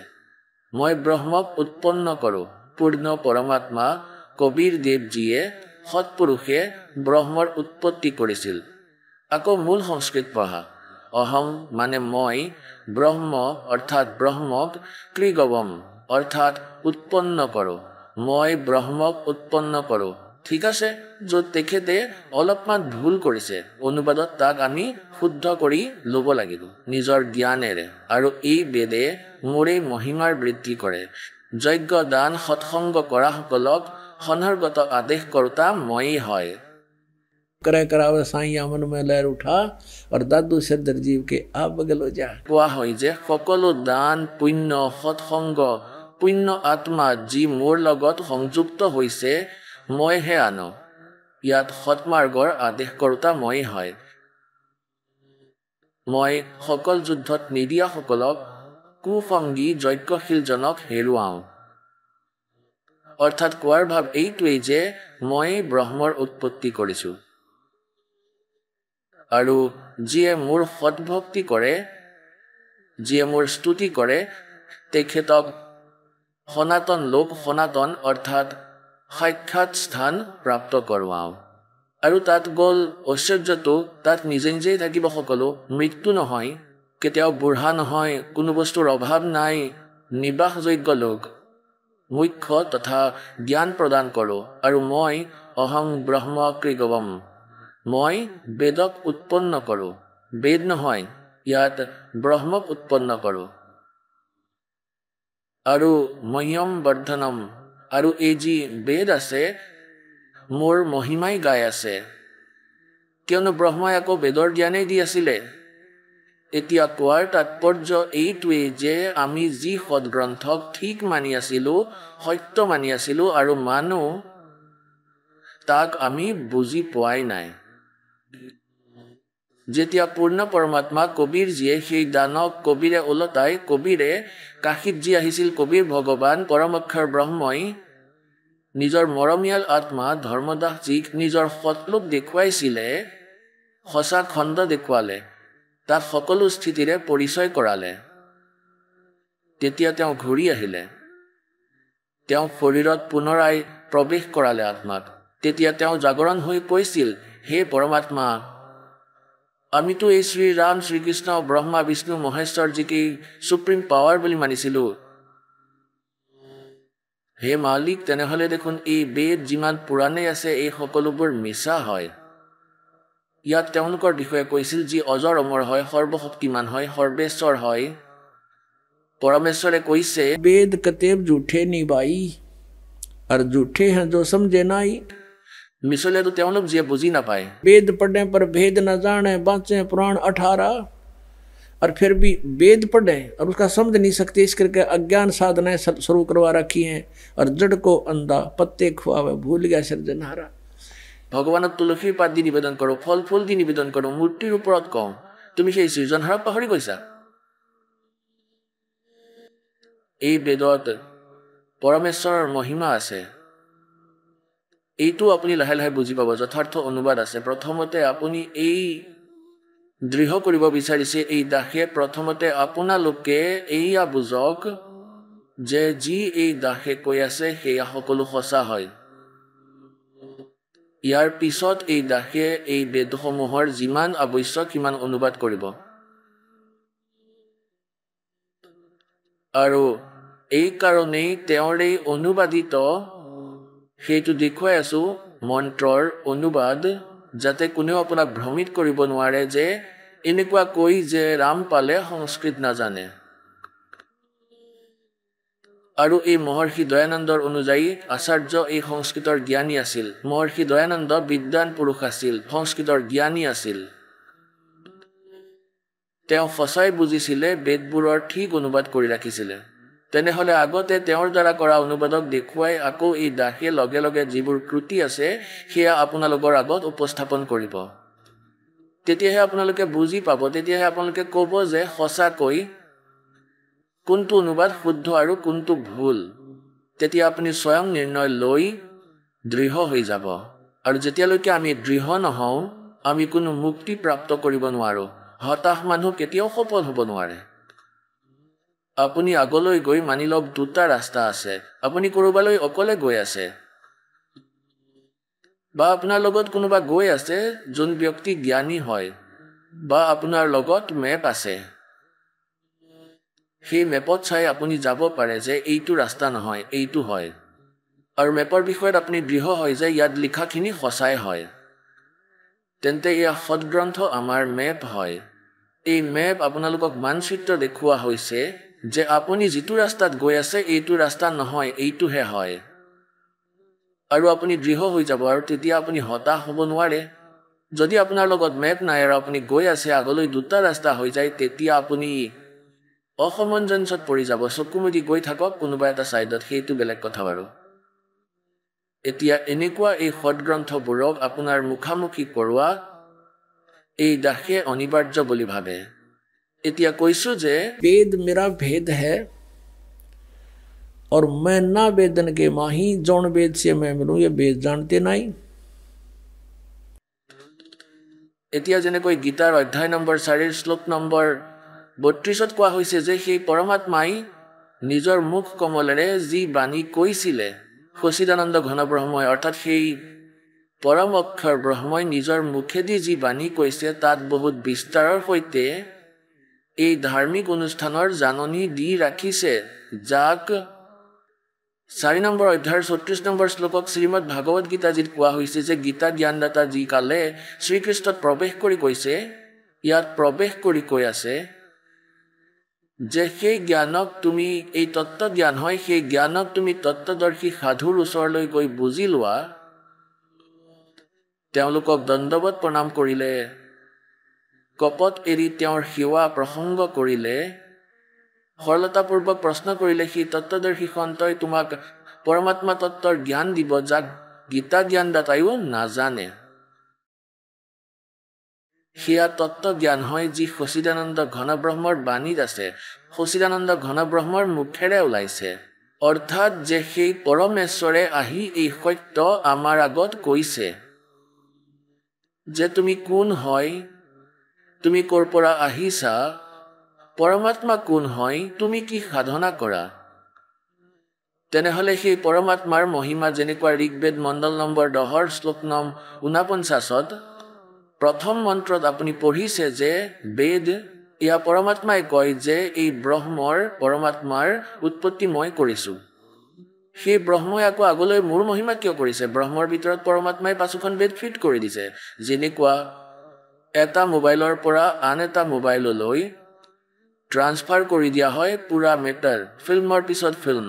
মই ব্ৰহ্মক উৎপন্ন কৰোঁ। পূৰ্ণ পৰমাত্মা কবিৰ দেৱজীয়ে সৎপুৰুষে ব্ৰহ্মৰ উৎপত্তি কৰিছিল। আকৌ মূল সংস্কৃত পঢ়া, অহং মানে মই, ব্ৰহ্ম অৰ্থাৎ ব্ৰহ্মক, কৃগৱম অৰ্থাৎ উৎপন্ন কৰোঁ। মই ব্ৰহ্মক উৎপন্ন কৰোঁ। ঠিক আছে, য'ত তেখেতে অলপমান ভুল কৰিছে অনুবাদত তাক আমি শুদ্ধ কৰি ল'ব লাগিব নিজৰ জ্ঞানেৰে। আৰু এই বেদে মোৰেই মহিমাৰ বৃদ্ধি কৰে। যজ্ঞ দান সৎসংগ কৰা সকলক সনৰ্গত আদেশ কৰোঁতা ময়েই হয়। करे करावे साईं मन में लहर उठा और दादू से दरजीव के आप बगलो जा। কোৱা হয় যে সকলো দান পুণ্য সৎসংগ পুণ্য আত্মা যি মোৰ লগত সংযুক্ত হৈছে মইহে আনো। ইয়াত সৎমাৰ্গৰ আদেশ কৰোঁতা মই হয়। মই সকল যুদ্ধত নিদিয়াসকলক কুসংগী যজ্ঞশীলজনক হেৰুৱাওঁ। অৰ্থাৎ কোৱাৰ ভাৱ এইটোৱেই যে মই ব্ৰহ্মৰ উৎপত্তি কৰিছোঁ। আৰু যিয়ে মোৰ সৎভক্তি কৰে, যিয়ে মোৰ স্তুতি কৰে, তেখেতক সনাতন লোক, সনাতন অৰ্থাৎ সাক্ষাৎ স্থান প্ৰাপ্ত কৰোৱাওঁ। আৰু তাত গ'ল ঐশ্বৰ্যটো, তাত নিজে নিজেই থাকিব সকলো, মৃত্যু নহয়, কেতিয়াও বুঢ়া নহয়, কোনো বস্তুৰ অভাৱ নাই, নিবাসযোগ্য লোক, মুখ্য তথা জ্ঞান প্ৰদান কৰোঁ। আৰু মই অহং ব্ৰহ্ম কৃগৱম, মই বেদক উৎপন্ন কৰোঁ। বেদ নহয়, ইয়াত ব্ৰহ্মক উৎপন্ন কৰোঁ। আৰু মহ্যম বৰ্ধনম, আৰু এই যি বেদ আছে মোৰ মহিমাই গাই আছে। কিয়নো ব্ৰহ্মই আকৌ বেদৰ জ্ঞানেই দি আছিলে। এতিয়া কোৱাৰ তাৎপৰ্য এইটোৱেই যে আমি যি সদগ্ৰন্থক ঠিক মানি আছিলোঁ, সত্য মানি আছিলোঁ আৰু মানো, তাক আমি বুজি পোৱাই নাই। যেতিয়া পূৰ্ণ পৰমাত্মা কবিৰ যিয়ে সেই দানক কবিৰে ওলটাই কবিৰে কাশীত যি আহিছিল কবিৰ ভগৱান পৰম অক্ষৰ ব্ৰহ্মই নিজৰ মৰমীয়াল আত্মা ধৰ্মদাসজীক নিজৰ সৎলোক দেখুৱাইছিলে, সঁচা খণ্ড দেখুৱালে, তাক সকলো স্থিতিৰে পৰিচয় কৰালে। তেতিয়া তেওঁ ঘূৰি আহিলে, তেওঁ শৰীৰত পুনৰাই প্ৰৱেশ কৰালে আত্মাক। তেতিয়া তেওঁ জাগৰণ হৈ কৈছিল, হে পৰমাত্মা, আমিতো এই শ্ৰীৰাম শ্ৰীকৃষ্ণ ব্ৰহ্মা বিষ্ণু মহেশ্বৰজীকেই সুপ্ৰিম পাৱাৰ বুলি মানিছিলোঁ। হে মালিক, তেনেহ'লে দেখোন এই বেদ যিমান পুৰাণেই আছে এই সকলোবোৰ মিছা হয়। ইয়াত তেওঁলোকৰ বিষয়ে কৈছিল যি অজৰ অমৰ হয়, সৰ্বশক্তিমান হয়, সৰ্বেশ্বৰ হয়। পৰমেশ্বৰে কৈছে, वेद कतेब झूठे निभाई और झूठे हैं जो समझे नाई। মিছলীয়াটো তেওঁলোক যিয়ে বুজি নাপায়। वेद पढ़ने पर भेद न जाने, बाँचे पुराण 18, और फिर भी वेद पढ़े और उसका समझ नहीं सकते, इस करके अज्ञान साधनाएं शुरू करवा रखी हैं। और जड़ को अंधा पत्ते खुआवे, भूल गया सृजनहारा। ভগৱানক তুলসীৰ পাত দি নিবেদন কৰোঁ, ফল ফুল দি নিবেদন কৰোঁ, মূৰ্তিৰ ওপৰত কওঁ, তুমি সেই সৃজনহাৰক পাহৰি গৈছা। এই বেদত পৰমেশ্বৰৰ মহিমা আছে, এইটো আপুনি লাহে লাহে বুজি পাব। যথাৰ্থ অনুবাদ আছে। প্ৰথমতে আপুনি এই দৃঢ় কৰিব বিচাৰিছে এই দাসে, প্ৰথমতে আপোনালোকে এইয়া বুজক যে যি এই দাসে কৈ আছে সেয়া সকলো সঁচা হয়। ইয়াৰ পিছত এই দাসে এই বেদসমূহৰ যিমান আৱশ্যক সিমান অনুবাদ কৰিব। আৰু এই কাৰণেই তেওঁৰ এই অনুবাদিত, সেইটো দেখুৱাই আছো মন্ত্ৰৰ অনুবাদ, যাতে কোনেও আপোনাক ভ্ৰমিত কৰিব নোৱাৰে যে এনেকুৱা কৈ যে ৰাম পালে সংস্কৃত নাজানে। আৰু এই মহৰ্ষি দয়ানন্দৰ অনুযায়ী আচাৰ্য এই সংস্কৃতৰ জ্ঞানী আছিল। মহৰ্ষি দয়ানন্দ বিদ্বান পুৰুষ আছিল, সংস্কৃতৰ জ্ঞানী আছিল। তেওঁ সঁচাই বুজিছিলে, বেদবোৰৰ ঠিক অনুবাদ কৰি ৰাখিছিলে। তেনেহ'লে আগতে তেওঁৰ দ্বাৰা কৰা অনুবাদক দেখুৱাই আকৌ এই দাসে লগে লগে যিবোৰ ত্ৰুটি আছে সেয়া আপোনালোকৰ আগত উপস্থাপন কৰিব। তেতিয়াহে আপোনালোকে বুজি পাব, তেতিয়াহে আপোনালোকে ক'ব যে সঁচাকৈ কোনটো অনুবাদ শুদ্ধ আৰু কোনটো ভুল। তেতিয়া আপুনি স্বয়ং নিৰ্ণয় লৈ দৃঢ় হৈ যাব। আৰু যেতিয়ালৈকে আমি দৃঢ় নহওঁ আমি কোনো মুক্তি প্ৰাপ্ত কৰিব নোৱাৰোঁ। হতাশ মানুহ কেতিয়াও সফল হ'ব নোৱাৰে। আপুনি আগলৈ গৈ মানি লওক দুটা ৰাস্তা আছে। আপুনি ক'ৰবালৈ অকলে গৈ আছে বা আপোনাৰ লগত কোনোবা গৈ আছে যোন ব্যক্তি জ্ঞানী হয়, বা আপোনাৰ লগত মেপ আছে। সেই মেপত চাই আপুনি যাব পাৰে যে এইটো ৰাস্তা নহয়, এইটো হয়। আৰু মেপৰ বিষয়ত আপুনি দৃঢ় হয় যে ইয়াত লিখাখিনি সঁচাই হয়, তেন্তে এয়া সৎগ্ৰন্থ আমাৰ মেপ হয়। এই মেপ আপোনালোকক মানচিত্ৰ দেখুওৱা হৈছে যে আপুনি যিটো ৰাস্তাত গৈ আছে এইটো ৰাস্তা নহয়, এইটোহে হয়। আৰু আপুনি দৃঢ় হৈ যাব, আৰু তেতিয়া আপুনি হতাশ হ'ব নোৱাৰে। যদি আপোনাৰ লগত মেপ নাই আৰু আপুনি গৈ আছে আগলৈ দুটা ৰাস্তা হৈ যায়, তেতিয়া আপুনি অসমঞ্জসত পৰি যাব। চকু মুদি গৈ থাকক কোনোবা এটা ছাইডত, সেইটো বেলেগ কথা বাৰু। এতিয়া এনেকুৱা এই সৎগ্ৰন্থবোৰক আপোনাৰ মুখামুখি কৰোৱা এই দাসে অনিবাৰ্য বুলি ভাবে। এতিয়া কৈছো যে वेद मेरा भेद है और मैं ना वेदन के माही, जौन वेद से मैं मिलूं ये वेद जानते नहीं। এতিয়া যেনেকৈ গীতাৰ অধ্যায় নম্বৰ 4 শ্লোক নম্বৰ 32 কোৱা হৈছে যে সেই পৰমাত্মাই নিজৰ মুখ কমলেৰে যি বাণী কৈছিলে, সচিদানন্দ ঘন ব্ৰহ্মই, অৰ্থাৎ সেই পৰম অক্ষৰ ব্ৰহ্মই নিজৰ মুখেদি যি বাণী কৈছে তাত বহুত বিস্তাৰৰ সৈতে এই ধাৰ্মিক অনুষ্ঠানৰ জাননী দি ৰাখিছে, যাক 4 নম্বৰ অধ্যায়ৰ 34 নম্বৰ শ্লোকক শ্ৰীমদ ভাগৱত গীতাজীত কোৱা হৈছে যে গীতা জ্ঞানদাতা যি কালে শ্ৰীকৃষ্ণত প্ৰৱেশ কৰি কৈছে, ইয়াত প্ৰৱেশ কৰি কৈ আছে যে সেই জ্ঞানক তুমি, এই তত্ত্ব জ্ঞান হয়, সেই জ্ঞানক তুমি তত্ত্বদৰ্শী সাধুৰ ওচৰলৈ গৈ বুজি লোৱা। তেওঁলোকক দণ্ডৱত প্ৰণাম কৰিলে, কপট এৰি তেওঁৰ সেৱা প্ৰসংগ কৰিলে, সৰলতাপূৰ্বক প্ৰশ্ন কৰিলে সেই তত্ত্বদৰ্শী সন্তই তোমাক পৰমাত্মা তত্ত্বৰ জ্ঞান দিব, যাক গীতা জ্ঞানদাতায়ো নাজানে। সেয়া তত্ত্বজ্ঞান হয় যি সচিদানন্দ ঘনব্ৰহ্মৰ বাণীত আছে, সচিদানন্দ ঘনব্ৰহ্মৰ মুখেৰে ওলাইছে। অৰ্থাৎ যে সেই পৰমেশ্বৰে আহি এই সত্য আমাৰ আগত কৈছে যে তুমি কোন হয়, তুমি ক'ৰ পৰা আহিছা, পৰমাত্মা কোন হয়, তুমি কি সাধনা কৰা। তেনেহ'লে সেই পৰমাত্মাৰ মহিমা যেনেকুৱা ঋগ্বেদ মণ্ডল নম্বৰ 10 শ্লোক নং 49 প্ৰথম মন্ত্ৰত আপুনি পঢ়িছে যে বেদ এয়া পৰমাত্মাই কয় যে এই ব্ৰহ্মৰ পৰমাত্মাৰ উৎপত্তি মই কৰিছোঁ। সেই ব্ৰহ্মই আকৌ আগলৈ মোৰ মহিমা কিয় কৰিছে? ব্ৰহ্মৰ ভিতৰত পৰমাত্মাই 5খন বেদ ফিট কৰি দিছে। যেনেকুৱা এটা মোবাইলৰ পৰা আন এটা মোবাইললৈ ট্ৰান্সফাৰ কৰি দিয়া হয় পুৰা মেটাৰ, ফিল্মৰ পিছত ফিল্ম।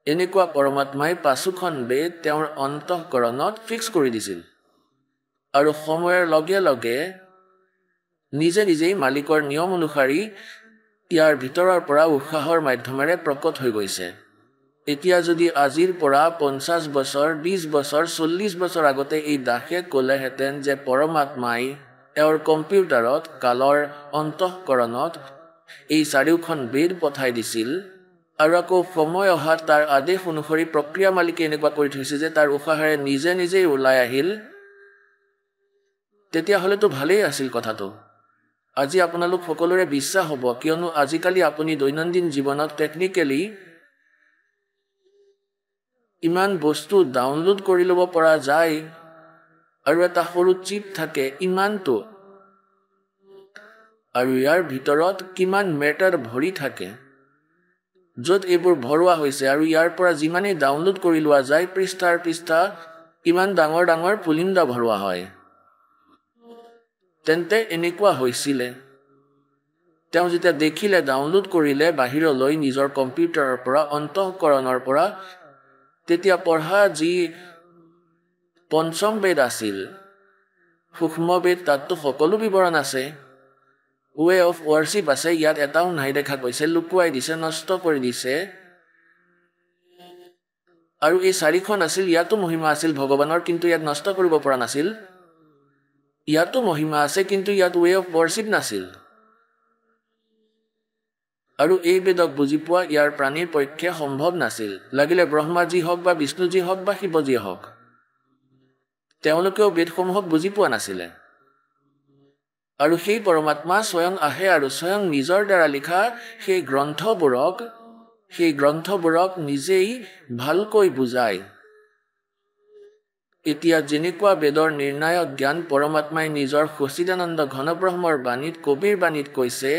এনেকুৱা পৰমাত্মাই 5খন বেদ তেওঁৰ অন্তঃকৰণত ফিক্স কৰি দিছিল আৰু সময়ৰ লগে লগে নিজে নিজেই মালিকৰ নিয়ম অনুসৰি ইয়াৰ ভিতৰৰ পৰা উশাহৰ মাধ্যমেৰে প্ৰকট হৈ গৈছে। এতিয়া যদি আজিৰ পৰা 50 বছৰ, 20 বছৰ, 40 বছৰ আগতে এই দাসে ক'লেহেঁতেন যে পৰমাত্মাই তেওঁৰ কম্পিউটাৰত কালৰ অন্তঃকৰণত এই 4খন বেদ পঠাই দিছিল আৰু আকৌ সময় অহাত তাৰ আদেশ অনুসৰি প্ৰক্ৰিয়া মালিকে এনেকুৱা কৰি থৈছে যে তাৰ উশাহেৰে নিজে নিজেই ওলাই আহিল, তেতিয়াহ'লেতো ভালেই আছিল কথাটো। আজি আপোনালোক সকলোৰে বিশ্বাস হ'ব, কিয়নো আজিকালি আপুনি দৈনন্দিন জীৱনত টেকনিকেলি ইমান বস্তু ডাউনলোড কৰি ল'ব পৰা যায় আৰু এটা সৰু চিপ থাকে ইমানটো, আৰু ইয়াৰ ভিতৰত কিমান মেটাৰ ভৰি থাকে য'ত এইবোৰ ভৰোৱা হৈছে, আৰু ইয়াৰ পৰা যিমানেই ডাউনলোড কৰি লোৱা যায় পৃষ্ঠাৰ পৃষ্ঠা ইমান ডাঙৰ ডাঙৰ পুলিন্দা ভৰোৱা হয়। তেন্তে এনেকুৱা হৈছিলে, তেওঁ যেতিয়া দেখিলে, ডাউনলোড কৰিলে বাহিৰলৈ নিজৰ কম্পিউটাৰৰ পৰা, অন্তঃকৰণৰ পৰা, তেতিয়া পঢ়া যি 5ম বেদ আছিল, সূক্ষ্ম বেদ, তাততো সকলো বিৱৰণ আছে, ৱে অফ ৱৰ্শ্বিপ আছে, ইয়াত এটাও নাই দেখা গৈছে, লুকুৱাই দিছে, নষ্ট কৰি দিছে। আৰু এই 4খন আছিল, ইয়াতো মহিমা আছিল ভগৱানৰ, কিন্তু ইয়াত নষ্ট কৰিব পৰা নাছিল। ইয়াতো মহিমা আছে, কিন্তু ইয়াত ৱে অফ ৱৰ্শ্বিপ নাছিল। আৰু এই বেদক বুজি পোৱা ইয়াৰ প্ৰাণীৰ পক্ষে সম্ভৱ নাছিল। লাগিলে ব্ৰহ্মাজী হওক বা বিষ্ণুজী হওক বা শিৱজী হওক, তেওঁলোকেও বেদসমূহক বুজি পোৱা নাছিলে। আৰু সেই পৰমাত্মা স্বয়ং আহে আৰু স্বয়ং নিজৰ দ্বাৰা লিখা সেই গ্ৰন্থবোৰক নিজেই ভালকৈ বুজায়। এতিয়া যেনেকুৱা বেদৰ নিৰ্ণায়ক জ্ঞান পৰমাত্মাই নিজৰ সচিদানন্দ ঘনব্ৰহ্মৰ বাণীত, কবিৰ বাণীত কৈছে,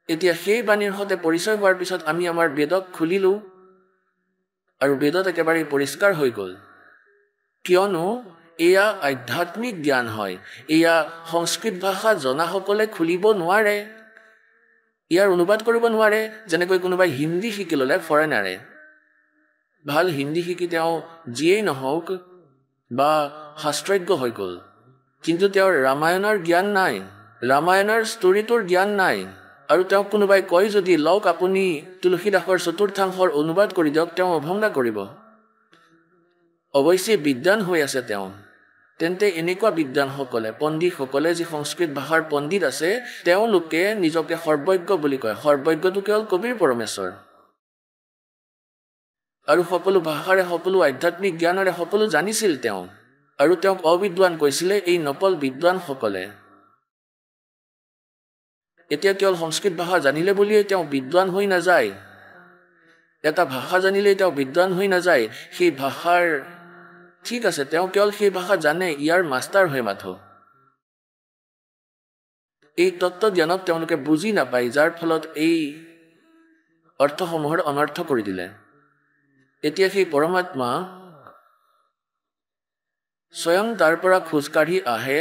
এতিয়া সেই বাণীৰ সৈতে পৰিচয় হোৱাৰ পিছত আমি আমাৰ বেদক খুলিলোঁ আৰু বেদত একেবাৰে পৰিষ্কাৰ হৈ গ'ল, কিয়নো এয়া আধ্যাত্মিক জ্ঞান হয়। এয়া সংস্কৃত ভাষা জনাসকলে খুলিব নোৱাৰে, ইয়াৰ অনুবাদ কৰিব নোৱাৰে। যেনেকৈ কোনোবাই হিন্দী শিকি ল'লে, ফৰেনাৰে ভাল হিন্দী শিকি তেওঁ যিয়েই নহওক বা শাস্ত্ৰজ্ঞ হৈ গ'ল, কিন্তু তেওঁৰ ৰামায়ণৰ জ্ঞান নাই, ৰামায়ণৰ ষ্টৰিটোৰ জ্ঞান নাই, আৰু তেওঁক কোনোবাই কয় যদি লওক আপুনি তুলসীদাসৰ চতুৰ্থাংশৰ অনুবাদ কৰি দিয়ক, তেওঁ অভংগা কৰিব। অৱশ্যে বিদ্বান হৈ আছে তেওঁ। তেন্তে এনেকুৱা বিদ্বানসকলে, পণ্ডিতসকলে, যি সংস্কৃত ভাষাৰ পণ্ডিত আছে, তেওঁলোকে নিজকে সৰ্বজ্ঞ বুলি কয়। সৰ্বজ্ঞটো কেৱল কবিৰ পৰমেশ্বৰ, আৰু সকলো ভাষাৰে, সকলো আধ্যাত্মিক জ্ঞানেৰে সকলো জানিছিল তেওঁ, আৰু তেওঁক অবিদ্বান কৈছিলে এই নকল বিদ্বানসকলে। এতিয়া কেৱল সংস্কৃত ভাষা জানিলে বুলিয়েই তেওঁ বিদ্বান হৈ নাযায়, এটা ভাষা জানিলেই তেওঁ বিদ্বান হৈ নাযায়। সেই ভাষাৰ ঠিক আছে, তেওঁ কেৱল সেই ভাষা জানে, ইয়াৰ মাষ্টাৰ হয় মাথো। এই তত্ত্বজ্ঞানক তেওঁলোকে বুজি নাপায়, যাৰ ফলত এই অৰ্থসমূহৰ অনৰ্থ কৰি দিলে। এতিয়া সেই পৰমাত্মা স্বয়ং তাৰ পৰা খোজকাঢ়ি আহে,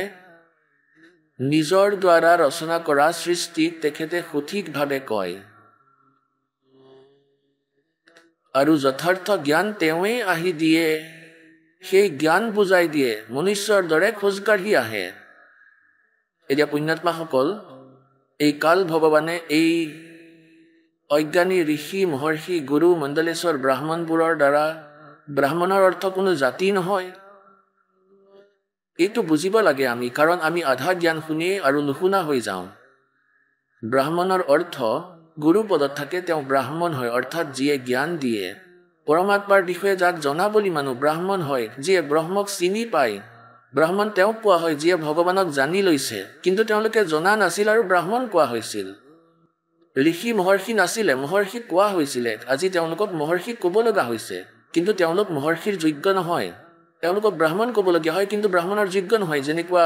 নিজৰ দ্বাৰা ৰচনা কৰা সৃষ্টিক তেখেতে সঠিকভাৱে কয়, আৰু যথাৰ্থ জ্ঞান তেওঁৱেই আহি দিয়ে, সেই জ্ঞান বুজাই দিয়ে, মনুষ্যৰ দৰে খোজকাঢ়ি আহে। এতিয়া পুণ্যাত্মাসকল, এই কাল ভগৱানে এই অজ্ঞানী ঋষি, মহৰ্ষি, গুৰু, মণ্ডলেশ্বৰ ব্ৰাহ্মণবোৰৰ দ্বাৰা, ব্ৰাহ্মণৰ অৰ্থ কোনো জাতি নহয়, এইটো বুজিব লাগে আমি, কাৰণ আমি আধা জ্ঞান শুনি আৰু নুশুনা হৈ যাওঁ। ব্ৰাহ্মণৰ অৰ্থ গুৰু পদত থাকে, তেওঁ ব্ৰাহ্মণ হয়, অৰ্থাৎ যিয়ে জ্ঞান দিয়ে। পৰমাত্মাৰ বিষয়ে যাক জনা বুলি মানুহ ব্ৰাহ্মণ হয়, যিয়ে ব্ৰহ্মক চিনি পায়। ব্ৰাহ্মণ তেওঁক কোৱা হয় যিয়ে ভগৱানক জানি লৈছে, কিন্তু তেওঁলোকে জনা নাছিল আৰু ব্ৰাহ্মণ কোৱা হৈছিল। ঋষি মহৰ্ষি নাছিলে, মহৰ্ষিক কোৱা হৈছিলে। আজি তেওঁলোকক মহৰ্ষি ক'ব লগা হৈছে, কিন্তু তেওঁলোক মহৰ্ষিৰ যোগ্য নহয়। তেওঁলোকক ব্ৰাহ্মণ ক'বলগীয়া হয়, কিন্তু ব্ৰাহ্মণৰ যোগ্য নহয়। যেনেকুৱা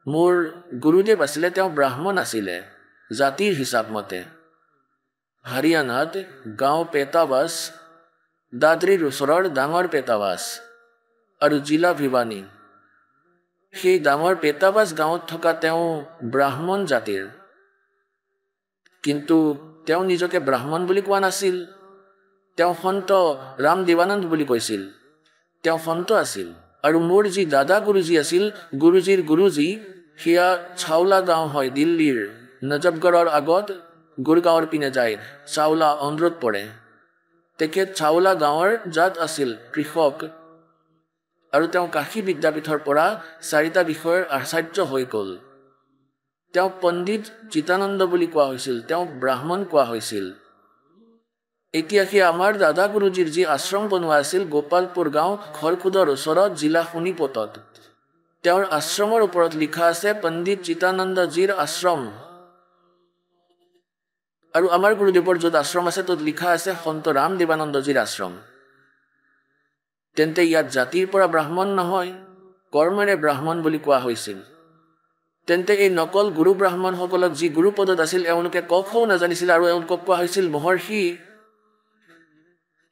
মোৰ গুৰুদেৱ আছিলে, তেওঁ ব্ৰাহ্মণ আছিলে জাতিৰ হিচাপ মতে। হাৰিয়ানাত গাঁও পেটাবাছ, দাদৰীৰ ওচৰৰ ডাঙৰ পেটাবাছ আৰু জিলা ভিৱানী, সেই ডাঙৰ পেটাবাছ গাঁৱত থকা তেওঁ ব্ৰাহ্মণ জাতিৰ। কিন্তু তেওঁ নিজকে ব্ৰাহ্মণ বুলি কোৱা নাছিল। তেওঁ সন্ত ৰাম দেৱানন্দ বুলি কৈছিল। তেওঁ সন্ত আছিল। আৰু মোৰ যি দাদা গুৰুজী আছিল, গুৰুজীৰ গুৰুজী, সেয়া চাওলা গাঁও হয়, দিল্লীৰ নজফগড়ৰ আগত গুৰগাঁৱৰ পিনে যায়, চাওলা অন্ধ্ৰত পৰে। তেখেত চাওলা গাঁৱৰ জাত আছিল, কৃষক। আৰু তেওঁ কাশী বিদ্যাপীঠৰ পৰা 4টা বিষয়ৰ আচাৰ্য হৈ গ'ল। তেওঁ পণ্ডিত চিতানন্দ বুলি কোৱা হৈছিল, তেওঁক ব্ৰাহ্মণ কোৱা হৈছিল। এতিয়া সেই আমাৰ দাদা গুৰুজীৰ যি আশ্ৰম বনোৱা আছিল গোপালপুৰ গাঁও, খৰখুদৰ ওচৰত, জিলা শোণিপতত, তেওঁৰ আশ্ৰমৰ ওপৰত লিখা আছে পণ্ডিত চিতানন্দজীৰ আশ্ৰম। আৰু আমাৰ গুৰুদেৱৰ য'ত আশ্ৰম আছে ত'ত লিখা আছে সন্ত ৰাম দেৱানন্দজীৰ আশ্ৰম। তেন্তে ইয়াত জাতিৰ পৰা ব্ৰাহ্মণ নহয়, কৰ্মেৰে ব্ৰাহ্মণ বুলি কোৱা হৈছিল। তেন্তে এই নকল গুৰু ব্ৰাহ্মণসকলক যি গুৰুপদত আছিল, এওঁলোকে ক খও নাজানিছিল আৰু এওঁলোকক কোৱা হৈছিল মহৰ্ষি।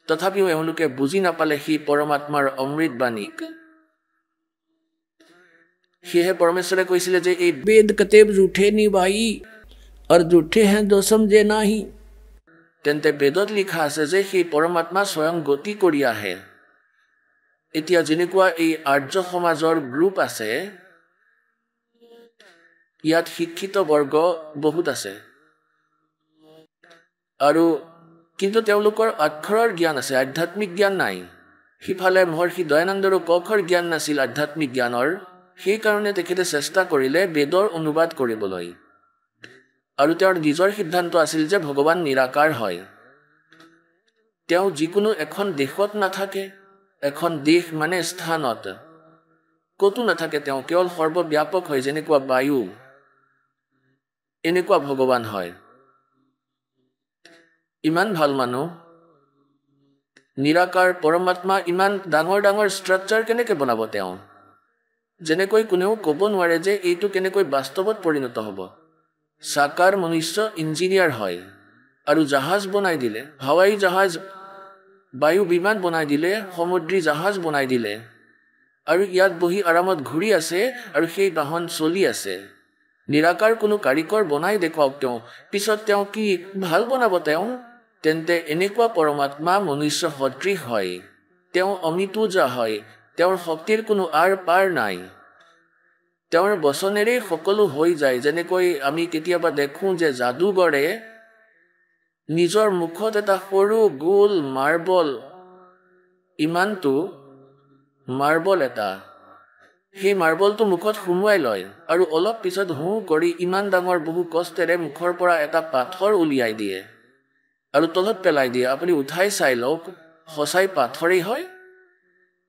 তথাপিও এওঁলোকে বুজি নাপালে সি পৰমাত্মাৰ অমৃত বাণীক। সেয়েহে পৰমেশ্বৰে কৈছিলে যে এই वेद कतेब झूठे निभाई और झूठे हैं जो समझे नाही। তেন্তে বেদত লিখা আছে যে সেই পৰমাত্মা স্বয়ং গতি কৰি আহে। এতিয়া যেনেকুৱা এই আৰ্য সমাজৰ গ্ৰুপ আছে, ইয়াত শিক্ষিত বৰ্গ বহুত আছে, আৰু কিন্তু তেওঁলোকৰ অক্ষৰৰ জ্ঞান আছে, আধ্যাত্মিক জ্ঞান নাই। সিফালে মহৰ্ষি দয়ানন্দৰো কখৰ জ্ঞান নাছিল আধ্যাত্মিক জ্ঞানৰ। সেইকাৰণে তেখেতে চেষ্টা কৰিলে বেদৰ অনুবাদ কৰিবলৈ, আৰু তেওঁৰ নিজৰ সিদ্ধান্ত আছিল যে ভগৱান নিৰাকাৰ হয়। তেওঁ যিকোনো এখন দেশত নাথাকে, এখন দেশ মানে স্থানত ক'তো নাথাকে, তেওঁ কেৱল সৰ্বব্যাপক হয়, যেনেকুৱা বায়ু, এনেকুৱা ভগৱান হয়। ইমান ভাল মানুহ, নিৰাকাৰ পৰমাত্মা, ইমান ডাঙৰ ডাঙৰ ষ্ট্ৰাকচাৰ কেনেকৈ বনাব তেওঁ? যেনেকৈ কোনেও ক'ব নোৱাৰে যে এইটো কেনেকৈ বাস্তৱত পৰিণত হ'ব। সাকাৰ মনুষ্য ইঞ্জিনিয়াৰ হয়, আৰু জাহাজ বনাই দিলে, হাৱাই জাহাজ, বায়ু বিমান বনাই দিলে, সমুদ্ৰী জাহাজ বনাই দিলে, আৰু ইয়াত বহি আৰামত ঘূৰি আছে, আৰু সেই বাহন চলি আছে। নিৰাকাৰ কোনো কাৰিকৰ বনাই দেখুৱাওক তেওঁ, পিছত তেওঁ কি ভাল বনাব তেওঁ? তেন্তে এনেকুৱা পৰমাত্মা মনুষ্য সদৃশ হয়, তেওঁ অমিতোজা হয়, তেওঁৰ শক্তিৰ কোনো আৰ পাৰ নাই। তেওঁৰ বচনেৰেই সকলো হৈ যায়। যেনেকৈ আমি কেতিয়াবা দেখোঁ যে যাদুগৰে নিজৰ মুখত এটা সৰু গোল মাৰ্বল, ইমানটো মাৰ্বল এটা, সেই মাৰ্বলটো মুখত সুমুৱাই লয়, আৰু অলপ পিছত হু কৰি ইমান ডাঙৰ বহু কষ্টেৰে মুখৰ পৰা এটা পাথৰ উলিয়াই দিয়ে আৰু তলত পেলাই দিয়ে। আপুনি উঠাই চাই লওক, সঁচাই পাথৰেই হয়।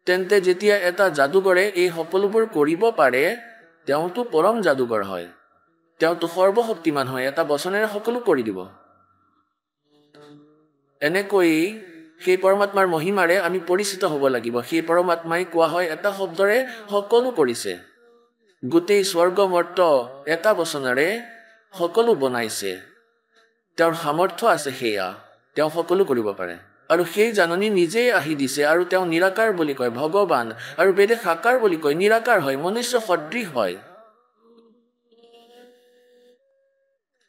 তেন্তে যেতিয়া এটা যাদুগৰে এই সকলোবোৰ কৰিব পাৰে, তেওঁতো পৰম যাদুগৰ হয়, তেওঁতো সৰ্বশক্তিমান হয়, এটা বচনেৰে সকলো কৰি দিব। এনেকৈ সেই পৰমাত্মাৰ মহিমাৰে আমি পৰিচিত হ'ব লাগিব। সেই পৰমাত্মাই কোৱা হয় এটা শব্দৰে সকলো কৰিছে, গোটেই স্বৰ্গ মৰ্ত এটা বচনেৰে সকলো বনাইছে। তেওঁৰ সামৰ্থ্য আছে, সেয়া তেওঁ সকলো কৰিব পাৰে, আৰু সেই জাননী নিজেই আহি দিছে। আৰু তেওঁ নিৰাকাৰ বুলি কয়, ভগৱান, আৰু বেদে সাকাৰ বুলি কয়, নিৰাকাৰ হয়, মনুষ্য সদৃশ হয়।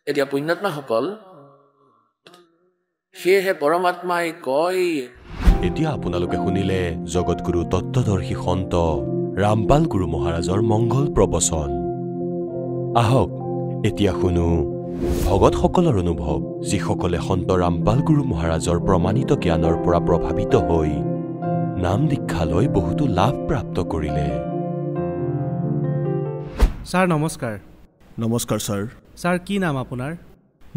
এতিয়া পুণ্যাত্মাসকল, সেয়েহে পৰমাত্মাই কয়, এতিয়া আপোনালোকে শুনিলে জগতগুৰু তত্ত্বদৰ্শী সন্ত ৰামপাল গুৰু মহাৰাজৰ মংগল প্ৰবচন। আহক এতিয়া শুনো ভগতসকলৰ অনুভৱ, যিসকলে সন্ত ৰামপাল গুৰু মহাৰাজৰ প্ৰমাণিত জ্ঞানৰ পৰা প্ৰভাৱিত হৈ নাম দীক্ষা লৈ বহুতো লাভ প্ৰাপ্ত কৰিলে। ছাৰ নমস্কাৰ। নমস্কাৰ ছাৰ। ছাৰ কি নাম আপোনাৰ?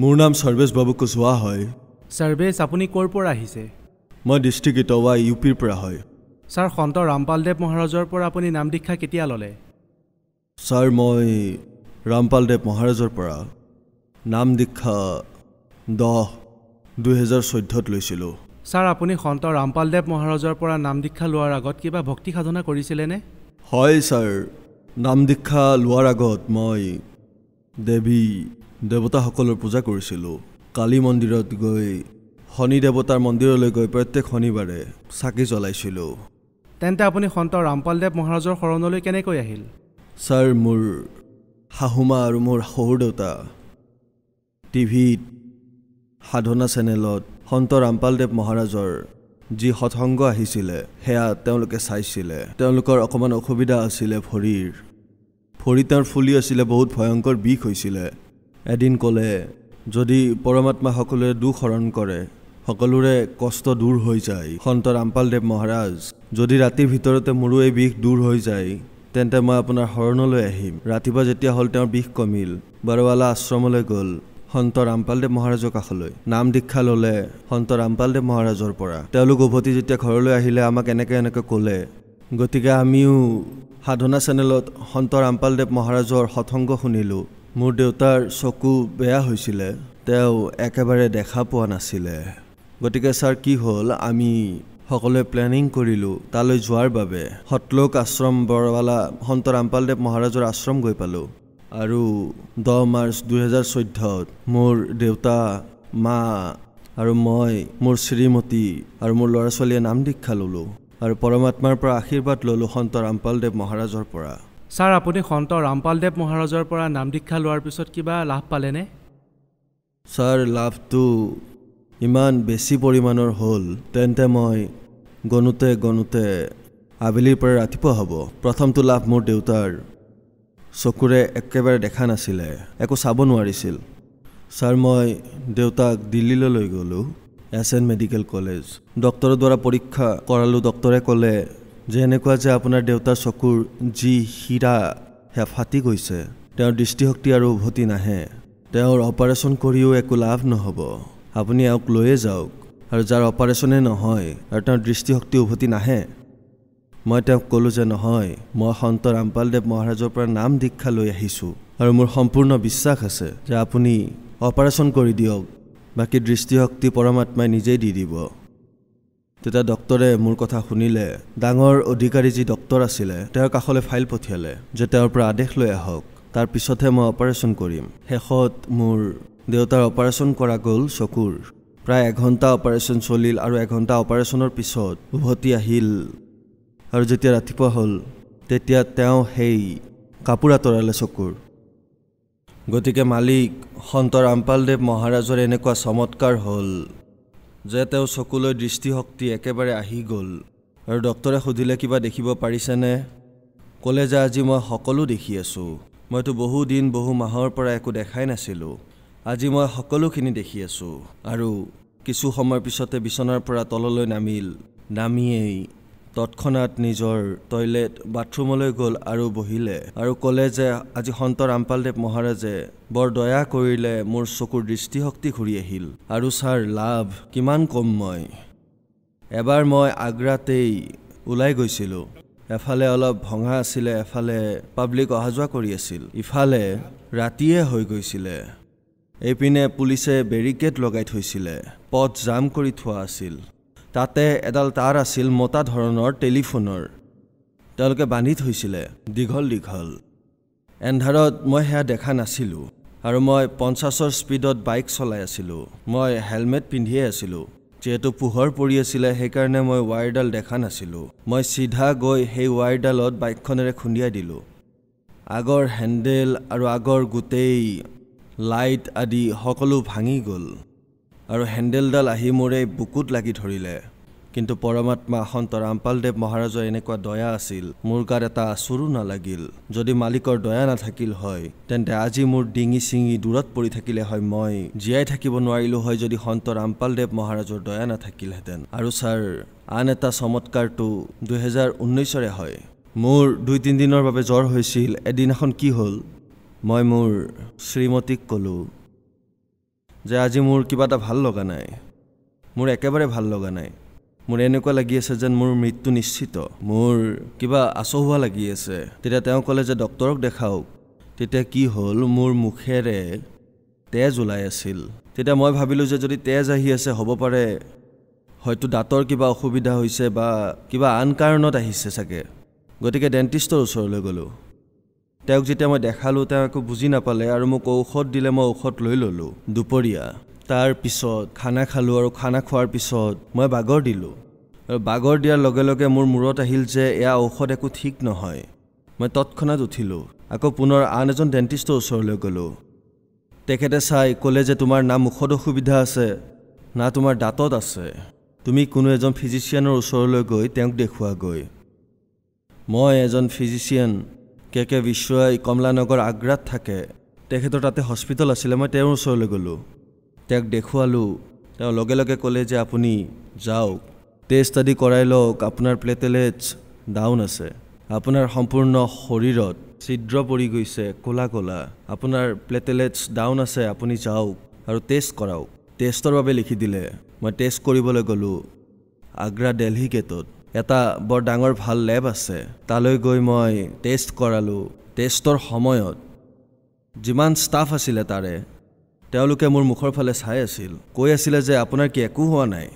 মোৰ নাম সৰ্বেশ বাবু কুশৱাহা হয়। সৰ্বেশ, আপুনি ক'ৰ পৰা আহিছে? মই ডিষ্ট্ৰিক্ট ইটাৱা ইউপিৰ পৰা হয়। ছাৰ, সন্ত ৰামপালদেৱ মহাৰাজৰ পৰা আপুনি নাম দীক্ষা কেতিয়া ল'লে? ছাৰ, মই ৰামপালদেৱ মহাৰাজৰ পৰা নাম দীক্ষা 10/2014 লৈছিলোঁ। ছাৰ, আপুনি সন্ত ৰামপালদেৱ মহাৰাজৰ পৰা নাম দীক্ষা লোৱাৰ আগত কিবা ভক্তি সাধনা কৰিছিলেনে? হয় ছাৰ, নাম দীক্ষা লোৱাৰ আগত মই দেৱী দেৱতাসকলৰ পূজা কৰিছিলোঁ। কালী মন্দিৰত গৈ শনি দেৱতাৰ মন্দিৰলৈ গৈ প্ৰত্যেক শনিবাৰে চাকি জ্বলাইছিলোঁ। তেন্তে আপুনি সন্ত ৰামপালদেৱ মহাৰাজৰ শৰণলৈ কেনেকৈ আহিল? ছাৰ, মোৰ শাহুমা আৰু মোৰ শহুৰ দেউতা টিভিত সাধনা চেনেলত সন্ত ৰামপালদেৱ মহাৰাজৰ যি সৎসংগ আহিছিলে সেয়া তেওঁলোকে চাইছিলে। তেওঁলোকৰ অকণমান অসুবিধা আছিলে, ভৰি তেওঁৰ ফুলি আছিলে, বহুত ভয়ংকৰ বিষ হৈছিলে। এদিন ক'লে, যদি পৰমাত্মা সকলোৰে দুখ হৰণ কৰে, সকলোৰে কষ্ট দূৰ হৈ যায়, সন্ত ৰামপালদেৱ মহাৰাজ, যদি ৰাতিৰ ভিতৰতে মোৰো এই বিষ দূৰ হৈ যায় তেন্তে মই আপোনাৰ শৰণলৈ আহিম। ৰাতিপুৱা যেতিয়া হ'ল তেওঁৰ বিষ কমিল, বাৰৱালা আশ্ৰমলৈ গ'ল, সন্ত ৰামপালদেৱ মহাৰাজৰ কাষলৈ নাম দীক্ষা ল'লে সন্ত ৰামপালদেৱ মহাৰাজৰ পৰা। তেওঁলোক উভতি যেতিয়া ঘৰলৈ আহিলে আমাক এনেকৈ ক'লে। গতিকে আমিও সাধনা চেনেলত সন্ত ৰামপালদেৱ মহাৰাজৰ সৎসংগ শুনিলোঁ। মোৰ দেউতাৰ চকু বেয়া হৈছিলে, তেওঁ একেবাৰে দেখা পোৱা নাছিলে। গতিকে ছাৰ, কি হ'ল, আমি সকলোৱে প্লেনিং কৰিলোঁ তালৈ যোৱাৰ বাবে। সতলোক আশ্ৰম বৰৱালা সন্ত ৰামপালদেৱ মহাৰাজৰ আশ্ৰম গৈ পালোঁ আৰু 10 মাৰ্চ 2014 মোৰ দেউতা, মা আৰু মই, মোৰ শ্ৰীমতী আৰু মোৰ ল'ৰা ছোৱালীয়ে নাম দীক্ষা ল'লোঁ আৰু পৰমাত্মাৰ পৰা আশীৰ্বাদ ল'লোঁ সন্ত ৰামপালদেৱ মহাৰাজৰ পৰা। ছাৰ, আপুনি সন্ত ৰামপালদেৱ মহাৰাজৰ পৰা নাম দীক্ষা লোৱাৰ পিছত কিবা লাভ পালেনে? ছাৰ, লাভটো ইমান বেছি পৰিমাণৰ হ'ল, তেন্তে মই গণোতে আবেলিৰ পৰা ৰাতিপুৱা হ'ব। প্ৰথমটো লাভ, মোৰ দেউতাৰ চকুৰে একেবাৰে দেখা নাছিলে, একো চাব নোৱাৰিছিল। ছাৰ, মই দেউতাক দিল্লীলৈ লৈ গ'লোঁ, SN মেডিকেল কলেজ। ডক্টৰৰ দ্বাৰা পৰীক্ষা কৰালোঁ। ডক্টৰে ক'লে যে এনেকুৱা যে আপোনাৰ দেউতাৰ চকুৰ যি হীৰা সেয়া ফাটি গৈছে, তেওঁৰ দৃষ্টিশক্তি আৰু উভতি নাহে, তেওঁৰ অপাৰেশ্যন কৰিও একো লাভ নহ'ব, আপুনি এওঁক লৈয়ে যাওক। আৰু যাৰ অপাৰেশ্যনে নহয় আৰু তেওঁৰ দৃষ্টিশক্তি উভতি নাহে, মই তেওঁক ক'লোঁ যে নহয়, মই সন্ত ৰামপালদেৱ মহাৰাজৰ পৰা নাম দীক্ষা লৈ আহিছোঁ আৰু মোৰ সম্পূৰ্ণ বিশ্বাস আছে যে আপুনি অপাৰেশ্যন কৰি দিয়ক, বাকী দৃষ্টিশক্তি পৰমাত্মাই নিজেই দি দিব। তেতিয়া ডক্টৰে মোৰ কথা শুনিলে। ডাঙৰ অধিকাৰী যি ডক্টৰ আছিলে তেওঁৰ কাষলৈ ফাইল পঠিয়ালে যে তেওঁৰ পৰা আদেশ লৈ আহক, তাৰ পিছতহে মই অপাৰেশ্যন কৰিম। শেষত মোৰ দেউতাৰ অপাৰেশ্যন কৰা গ'ল চকুৰ। প্ৰায় 1 ঘণ্টা অপাৰেশ্যন চলিল আৰু 1 ঘণ্টা অপাৰেশ্যনৰ পিছত উভতি আহিল আৰু যেতিয়া ৰাতিপুৱা হ'ল তেতিয়া তেওঁ সেই কাপোৰ আঁতৰালে চকুৰ। গতিকে মালিক সন্ত ৰামপালদেৱ মহাৰাজৰ এনেকুৱা চমৎকাৰ হ'ল যে তেওঁ চকুলৈ দৃষ্টিশক্তি একেবাৰে আহি গ'ল। আৰু ডক্টৰে সুধিলে, কিবা দেখিব পাৰিছেনে? ক'লে যে আজি মই সকলো দেখি আছোঁ, মইতো বহু দিন বহু মাহৰ পৰা একো দেখাই নাছিলোঁ, আজি মই সকলোখিনি দেখি আছোঁ। আৰু কিছু সময়ৰ পিছতে বিচনাৰ পৰা তললৈ নামিয়েই তৎক্ষণাত নিজৰ টয়লেট বাথৰুমলৈ গ'ল আৰু বহিলে আৰু ক'লে যে আজি সন্ত ৰামপালদেৱ মহাৰাজে বৰ দয়া কৰিলে, মোৰ চকুৰ দৃষ্টিশক্তি ঘূৰি আহিল। আৰু ছাৰ, লাভ কিমান কম। এবাৰ মই আগ্ৰাতেই ওলাই গৈছিলোঁ, এফালে অলপ ভঙা আছিলে, এফালে পাব্লিক অহা যোৱা কৰি আছিল, ইফালে ৰাতিয়ে হৈ গৈছিলে, এইপিনে পুলিচে বেৰিকেড লগাই থৈছিলে, পথ জাম কৰি থোৱা আছিল, তাতে এডাল তাঁৰ আছিল মোটা ধৰণৰ টেলিফোনৰ, তেওঁলোকে বান্ধি থৈছিলে দীঘল। এন্ধাৰত মই সেয়া দেখা নাছিলোঁ আৰু মই 50ৰ স্পীডত বাইক চলাই আছিলোঁ। মই হেলমেট পিন্ধিয়ে আছিলোঁ, যিহেতু পোহৰ পৰি আছিলে সেইকাৰণে মই ৱায়াৰডাল দেখা নাছিলোঁ। মই চিধা গৈ সেই ৱায়াৰডালত বাইকখনেৰে খুন্দিয়াই দিলোঁ। আগৰ হেণ্ডেল আৰু আগৰ গোটেই লাইট আদি সকলো ভাঙি গ'ল আৰু হেণ্ডেলডাল আহি মোৰ এই বুকুত লাগি ধৰিলে। কিন্তু পৰমাত্মা সন্ত ৰামপালদেৱ মহাৰাজৰ এনেকুৱা দয়া আছিল, মোৰ গাত এটা আচুৰো নালাগিল। যদি মালিকৰ দয়া নাথাকিল হয় তেন্তে আজি মোৰ ডিঙি চিঙি দূৰত পৰি থাকিলে হয়, মই জীয়াই থাকিব নোৱাৰিলোঁ হয় যদি সন্ত ৰামপালদেৱ মহাৰাজৰ দয়া নাথাকিলহেঁতেন। আৰু ছাৰ, আন এটা চমৎকাৰটো 2019ৰে হয়। মোৰ 2-3 দিনৰ বাবে জ্বৰ হৈছিল এদিনাখন কি হ'ল মই মোৰ শ্ৰীমতীক ক'লোঁ যে আজি মোৰ কিবা এটা ভাল লগা নাই মোৰ একেবাৰে ভাল লগা নাই মোৰ এনেকুৱা লাগি আছে যেন মোৰ মৃত্যু নিশ্চিত মোৰ কিবা আচহুৱা লাগি আছে তেতিয়া তেওঁ ক'লে যে ডক্তৰক দেখাওক তেতিয়া কি হ'ল মোৰ মুখেৰে তেজ ওলাই আছিল তেতিয়া মই ভাবিলোঁ যে যদি তেজ আহি আছে হ'ব পাৰে হয়তো দাঁতৰ কিবা অসুবিধা হৈছে বা কিবা আন কাৰণত আহিছে চাগে গতিকে ডেণ্টিষ্টৰ ওচৰলৈ গ'লোঁ তেওঁক যেতিয়া মই দেখালোঁ তেওঁ একো বুজি নাপালে আৰু মোক ঔষধ দিলে মই ঔষধ লৈ ল'লোঁ দুপৰীয়া তাৰ পিছত খানা খালোঁ আৰু খানা খোৱাৰ পিছত মই বাগৰ দিলোঁ আৰু বাগৰ দিয়াৰ লগে লগে মোৰ মূৰত আহিল যে এয়া ঔষধ একো ঠিক নহয় মই তৎক্ষণাত উঠিলোঁ আকৌ পুনৰ আন এজন ডেণ্টিষ্টৰ ওচৰলৈ গ'লোঁ তেখেতে চাই ক'লে যে তোমাৰ না মুখত অসুবিধা আছে না তোমাৰ দাঁতত আছে তুমি কোনো এজন ফিজিচিয়ানৰ ওচৰলৈ গৈ তেওঁক দেখুৱাগৈ মই এজন ফিজিচিয়ান কে বিশ্বই কমলানগৰ আগ্ৰাত থাকে তেখেতৰ তাতে হস্পিটেল আছিলে মই তেওঁৰ ওচৰলৈ গ'লোঁ তেওঁক দেখুৱালোঁ তেওঁ লগে লগে ক'লে যে আপুনি যাওক টেষ্ট আদি কৰাই লওক আপোনাৰ প্লেটেলেটছ ডাউন আছে আপোনাৰ সম্পূৰ্ণ শৰীৰত ছিদ্ৰ পৰি গৈছে ক'লা ক'লা আপোনাৰ প্লেটেলেটছ ডাউন আছে আপুনি যাওক আৰু টেষ্ট কৰাওক টেষ্টৰ বাবে লিখি দিলে মই টেষ্ট কৰিবলৈ গ'লোঁ আগ্ৰা দিল্লী গেটত এটা বৰ ডাঙৰ ভাল লেব আছে তালৈ গৈ মই টেষ্ট কৰালোঁ টেষ্টৰ সময়ত যিমান ষ্টাফ আছিলে তাৰে তেওঁলোকে মোৰ মুখৰ ফালে চাই আছিল কৈ আছিলে যে আপোনাৰ কি একো হোৱা নাই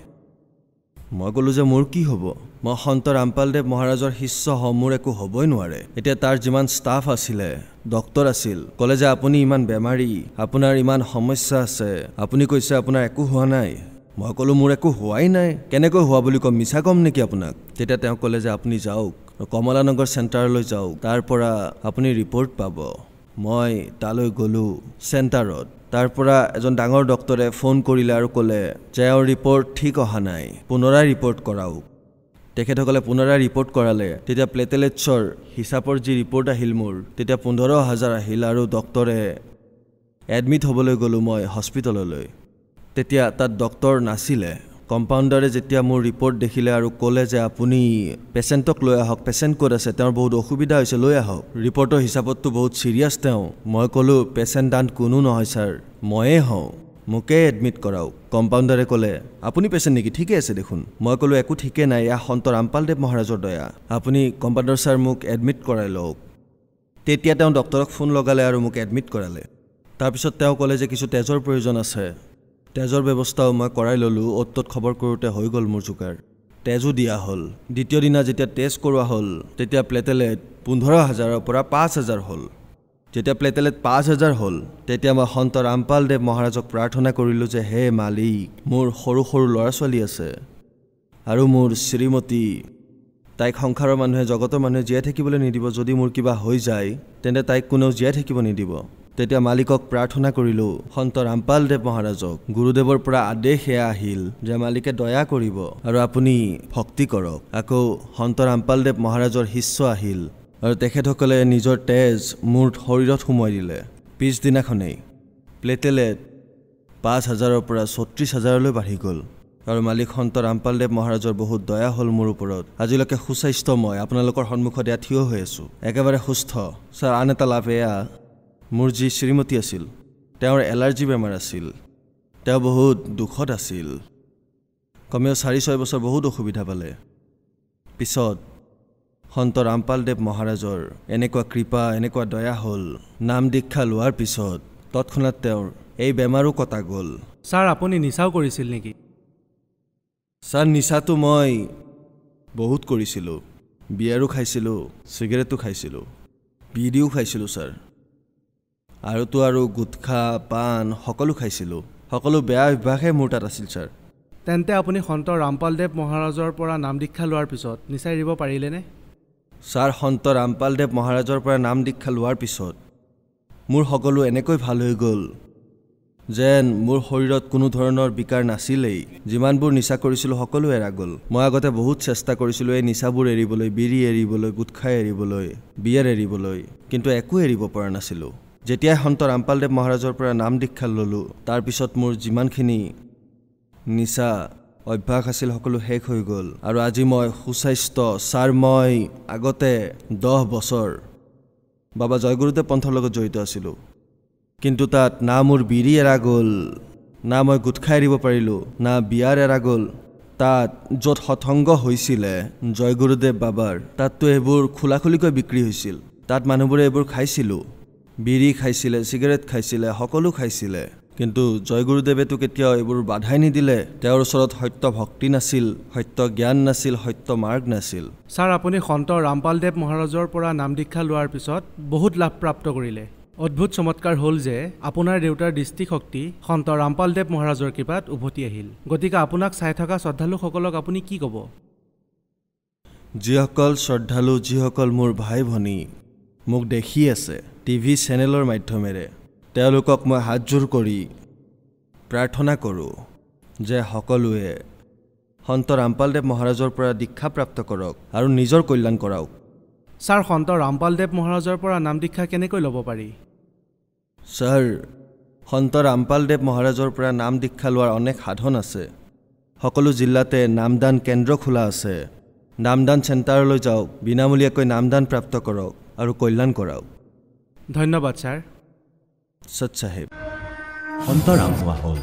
মই ক'লোঁ যে মোৰ কি হ'ব মই সন্ত ৰামপালদেৱ মহাৰাজৰ শিষ্য হওঁ মোৰ একো হ'বই নোৱাৰে এতিয়া তাৰ যিমান ষ্টাফ আছিলে ডক্তৰ আছিল ক'লে যে আপুনি ইমান বেমাৰী আপোনাৰ ইমান সমস্যা আছে আপুনি কৈছে আপোনাৰ একো হোৱা নাই মই ক'লোঁ মোৰ একো হোৱাই নাই কেনেকৈ হোৱা বুলি ক'ম মিছা ক'ম নেকি আপোনাক তেতিয়া তেওঁ ক'লে যে আপুনি যাওক কমলানগৰ চেণ্টাৰলৈ যাওক তাৰ পৰা আপুনি ৰিপৰ্ট পাব মই তালৈ গ'লোঁ চেণ্টাৰত তাৰ পৰা এজন ডাঙৰ ডক্তৰে ফোন কৰিলে আৰু ক'লে যে এওঁৰ ৰিপৰ্ট ঠিক অহা নাই পুনৰাই ৰিপৰ্ট কৰাওক তেখেতসকলে পুনৰাই ৰিপৰ্ট কৰালে তেতিয়া প্লেটেলেটছৰ হিচাপৰ যি ৰিপৰ্ট আহিল মোৰ তেতিয়া 15,000 আহিল আৰু ডক্তৰে এডমিট হ'বলৈ গ'লোঁ মই হস্পিটেললৈ তেতিয়া তাত ডক্তৰ নাছিলে কম্পাউণ্ডাৰে যেতিয়া মোৰ ৰিপৰ্ট দেখিলে আৰু ক'লে যে আপুনি পেচেণ্টক লৈ আহক পেচেণ্ট ক'ত আছে তেওঁৰ বহুত অসুবিধা হৈছে লৈ আহক ৰিপৰ্টৰ হিচাপততো বহুত চিৰিয়াছ তেওঁ মই ক'লোঁ পেচেণ্ট আন কোনো নহয় ছাৰ ময়ে হওঁ মোকে এডমিট কৰাওক কম্পাউণ্ডাৰে ক'লে আপুনি পেচেণ্ট নেকি ঠিকে আছে দেখোন মই ক'লোঁ একো ঠিকে নাই এয়া সন্ত ৰামপালদেৱ মহাৰাজৰ দয়া আপুনি কম্পাউণ্ডাৰ ছাৰ মোক এডমিট কৰাই লওক তেতিয়া তেওঁ ডক্তৰক ফোন লগালে আৰু মোক এডমিট কৰালে তাৰপিছত তেওঁ ক'লে যে কিছু তেজৰ প্ৰয়োজন আছে তেজৰ ব্যৱস্থাও মই কৰাই ল'লোঁ অ'ত ত'ত খবৰ কৰোঁতে হৈ গ'ল মোৰ যোগাৰ তেজো দিয়া হ'ল দ্বিতীয় দিনা যেতিয়া টেষ্ট কৰোৱা হ'ল তেতিয়া প্লেটেলেট 15,000ৰ পৰা 5,000 হ'ল যেতিয়া প্লেটেলেট 5,000 হ'ল তেতিয়া মই সন্ত ৰামপালদেৱ মহাৰাজক প্ৰাৰ্থনা কৰিলোঁ যে হে মালিক মোৰ সৰু সৰু ল'ৰা ছোৱালী আছে আৰু মোৰ শ্ৰীমতী তাইক সংসাৰৰ মানুহে জগতৰ মানুহে জীয়াই থাকিবলৈ নিদিব যদি মোৰ কিবা হৈ যায় তেন্তে তাইক কোনেও জীয়াই থাকিব নিদিব তেতিয়া মালিকক প্ৰাৰ্থনা কৰিলোঁ সন্ত ৰামপালদেৱ মহাৰাজক গুৰুদেৱৰ পৰা আদেশ এয়া আহিল যে মালিকে দয়া কৰিব আৰু আপুনি ভক্তি কৰক আকৌ সন্ত ৰামপালদেৱ মহাৰাজৰ শিষ্য আহিল আৰু তেখেতসকলে নিজৰ তেজ মোৰ শৰীৰত সোমোৱাই দিলে পিছদিনাখনেই প্লেটেলেট 5,000ৰ পৰা 36,000লৈ বাঢ়ি গ'ল আৰু মালিক সন্ত ৰামপালদেৱ মহাৰাজৰ বহুত দয়া হ'ল মোৰ ওপৰত আজিলৈকে সুস্বাস্থ্য মই আপোনালোকৰ সন্মুখত এয়া থিয় হৈ আছোঁ একেবাৰে সুস্থ ছাৰ আন এটা লাভ এয়া মোৰ যি শ্ৰীমতী আছিল তেওঁৰ এলাৰ্জি বেমাৰ আছিল তেওঁ বহুত দুখত আছিল কমেও 4-6 বছৰ বহুত অসুবিধা পালে পিছত সন্ত ৰামপালদেৱ মহাৰাজৰ এনেকুৱা কৃপা এনেকুৱা দয়া হ'ল নাম দীক্ষা লোৱাৰ পিছত তৎক্ষণাত তেওঁৰ এই বেমাৰো কটা গ'ল ছাৰ আপুনি নিচাও কৰিছিল নেকি ছাৰ নিচাটো মই বহুত কৰিছিলোঁ বিয়াৰো খাইছিলোঁ চিগাৰেটো খাইছিলোঁ বিড়িও খাইছিলোঁ ছাৰ আৰুতো আৰু গুটখা পাণ সকলো খাইছিলোঁ সকলো বেয়া অভ্যাসে মোৰ তাত আছিল ছাৰ তেন্তে আপুনি সন্ত ৰামপালদেৱ মহাৰাজৰ পৰা নাম দীক্ষা লোৱাৰ পিছত নিচা এৰিব পাৰিলেনে ছাৰ সন্ত ৰামপালদেৱ মহাৰাজৰ পৰা নাম দীক্ষা লোৱাৰ পিছত মোৰ সকলো এনেকৈ ভাল হৈ গ'ল যেন মোৰ শৰীৰত কোনো ধৰণৰ বিকাৰ নাছিলেই যিমানবোৰ নিচা কৰিছিলোঁ সকলো এৰা গ'ল মই আগতে বহুত চেষ্টা কৰিছিলোঁ এই নিচাবোৰ এৰিবলৈ বিড়ি এৰিবলৈ গুটখা এৰিবলৈ বিয়াৰ এৰিবলৈ কিন্তু একো এৰিব পৰা নাছিলোঁ যেতিয়াই সন্ত ৰামপালদেৱ মহাৰাজৰ পৰা নাম দীক্ষা ল'লোঁ তাৰপিছত মোৰ যিমানখিনি নিচা অভ্যাস আছিল সকলো শেষ হৈ গ'ল আৰু আজি মই সুস্বাস্থ্য ছাৰ মই আগতে 10 বছৰ বাবা জয়গুৰুদেৱ পন্থৰ লগত জড়িত আছিলোঁ কিন্তু তাত না মোৰ বিৰি এৰা গ'ল না মই গোট খাই দিব পাৰিলোঁ না বিয়াৰ এৰা গ'ল তাত য'ত সৎসংগ হৈছিলে জয়গুৰুদেৱ বাবাৰ তাততো এইবোৰ খোলাখুলিকৈ বিক্ৰী হৈছিল তাত মানুহবোৰে এইবোৰ খাইছিলোঁ বিৰি খাইছিলে চিগাৰেট খাইছিলে সকলো খাইছিলে কিন্তু জয়গুৰুদেৱেতো কেতিয়াও এইবোৰ বাধাই নিদিলে তেওঁৰ ওচৰত সত্য ভক্তি নাছিল সত্য জ্ঞান নাছিল সত্য মাৰ্গ নাছিল ছাৰ আপুনি সন্ত ৰামপালদেৱ মহাৰাজৰ পৰা নাম দীক্ষা লোৱাৰ পিছত বহুত লাভ প্ৰাপ্ত কৰিলে অদ্ভুত চমৎকাৰ হ'ল যে আপোনাৰ দেউতাৰ দৃষ্টিশক্তি সন্ত ৰামপালদেৱ মহাৰাজৰ কৃপাত উভতি আহিল গতিকে আপোনাক চাই থকা শ্ৰদ্ধালুসকলক আপুনি কি ক'ব যিসকল শ্ৰদ্ধালু যিসকল মোৰ ভাই ভনী মোক দেখি আছে টিভি চেনেলৰ মাধ্যমেৰে তেওঁলোকক মই হাতজোৰ কৰি প্ৰাৰ্থনা কৰোঁ যে সকলোৱে সন্ত ৰামপালদেৱ মহাৰাজৰ পৰা দীক্ষা প্ৰাপ্ত কৰক আৰু নিজৰ কল্যাণ কৰাওক ছাৰ সন্ত ৰামপালদেৱ মহাৰাজৰ পৰা নাম দীক্ষা কেনেকৈ ল'ব পাৰি ছাৰ সন্ত ৰামপালদেৱ মহাৰাজৰ পৰা নাম দীক্ষা লোৱাৰ অনেক সাধন আছে সকলো জিলাতে নামদান কেন্দ্ৰ খোলা আছে নামদান চেণ্টাৰলৈ যাওক বিনামূলীয়াকৈ নামদান প্ৰাপ্ত কৰক আৰু কল্যাণ কৰাওক ধন্যবাদ ছাৰ সৎ চাহেব সন্ত ৰামসভা হ'ল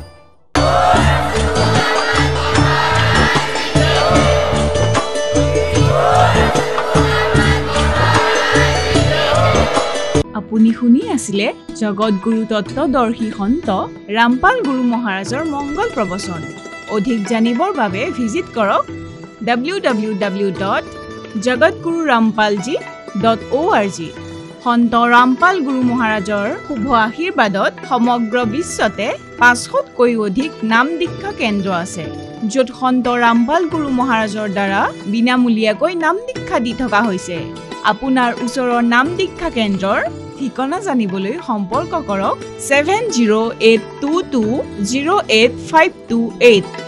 আপুনি শুনি আছিলে জগতগুৰু তত্ত্বদৰ্শী সন্ত ৰামপাল গুৰু মহাৰাজৰ মংগল প্ৰবচন অধিক জানিবৰ বাবে ভিজিট কৰক www.jagatgururampalji.org সন্ত ৰামপাল গুৰু মহাৰাজৰ শুভ আশীৰ্বাদত সমগ্ৰ বিশ্বতে 500তকৈ অধিক নাম দীক্ষা কেন্দ্ৰ আছে য'ত সন্ত ৰামপাল গুৰু মহাৰাজৰ দ্বাৰা বিনামূলীয়াকৈ নাম দীক্ষা দি থকা হৈছে আপোনাৰ ওচৰৰ নাম দীক্ষা কেন্দ্ৰৰ ঠিকনা জানিবলৈ সম্পৰ্ক কৰক 7082208528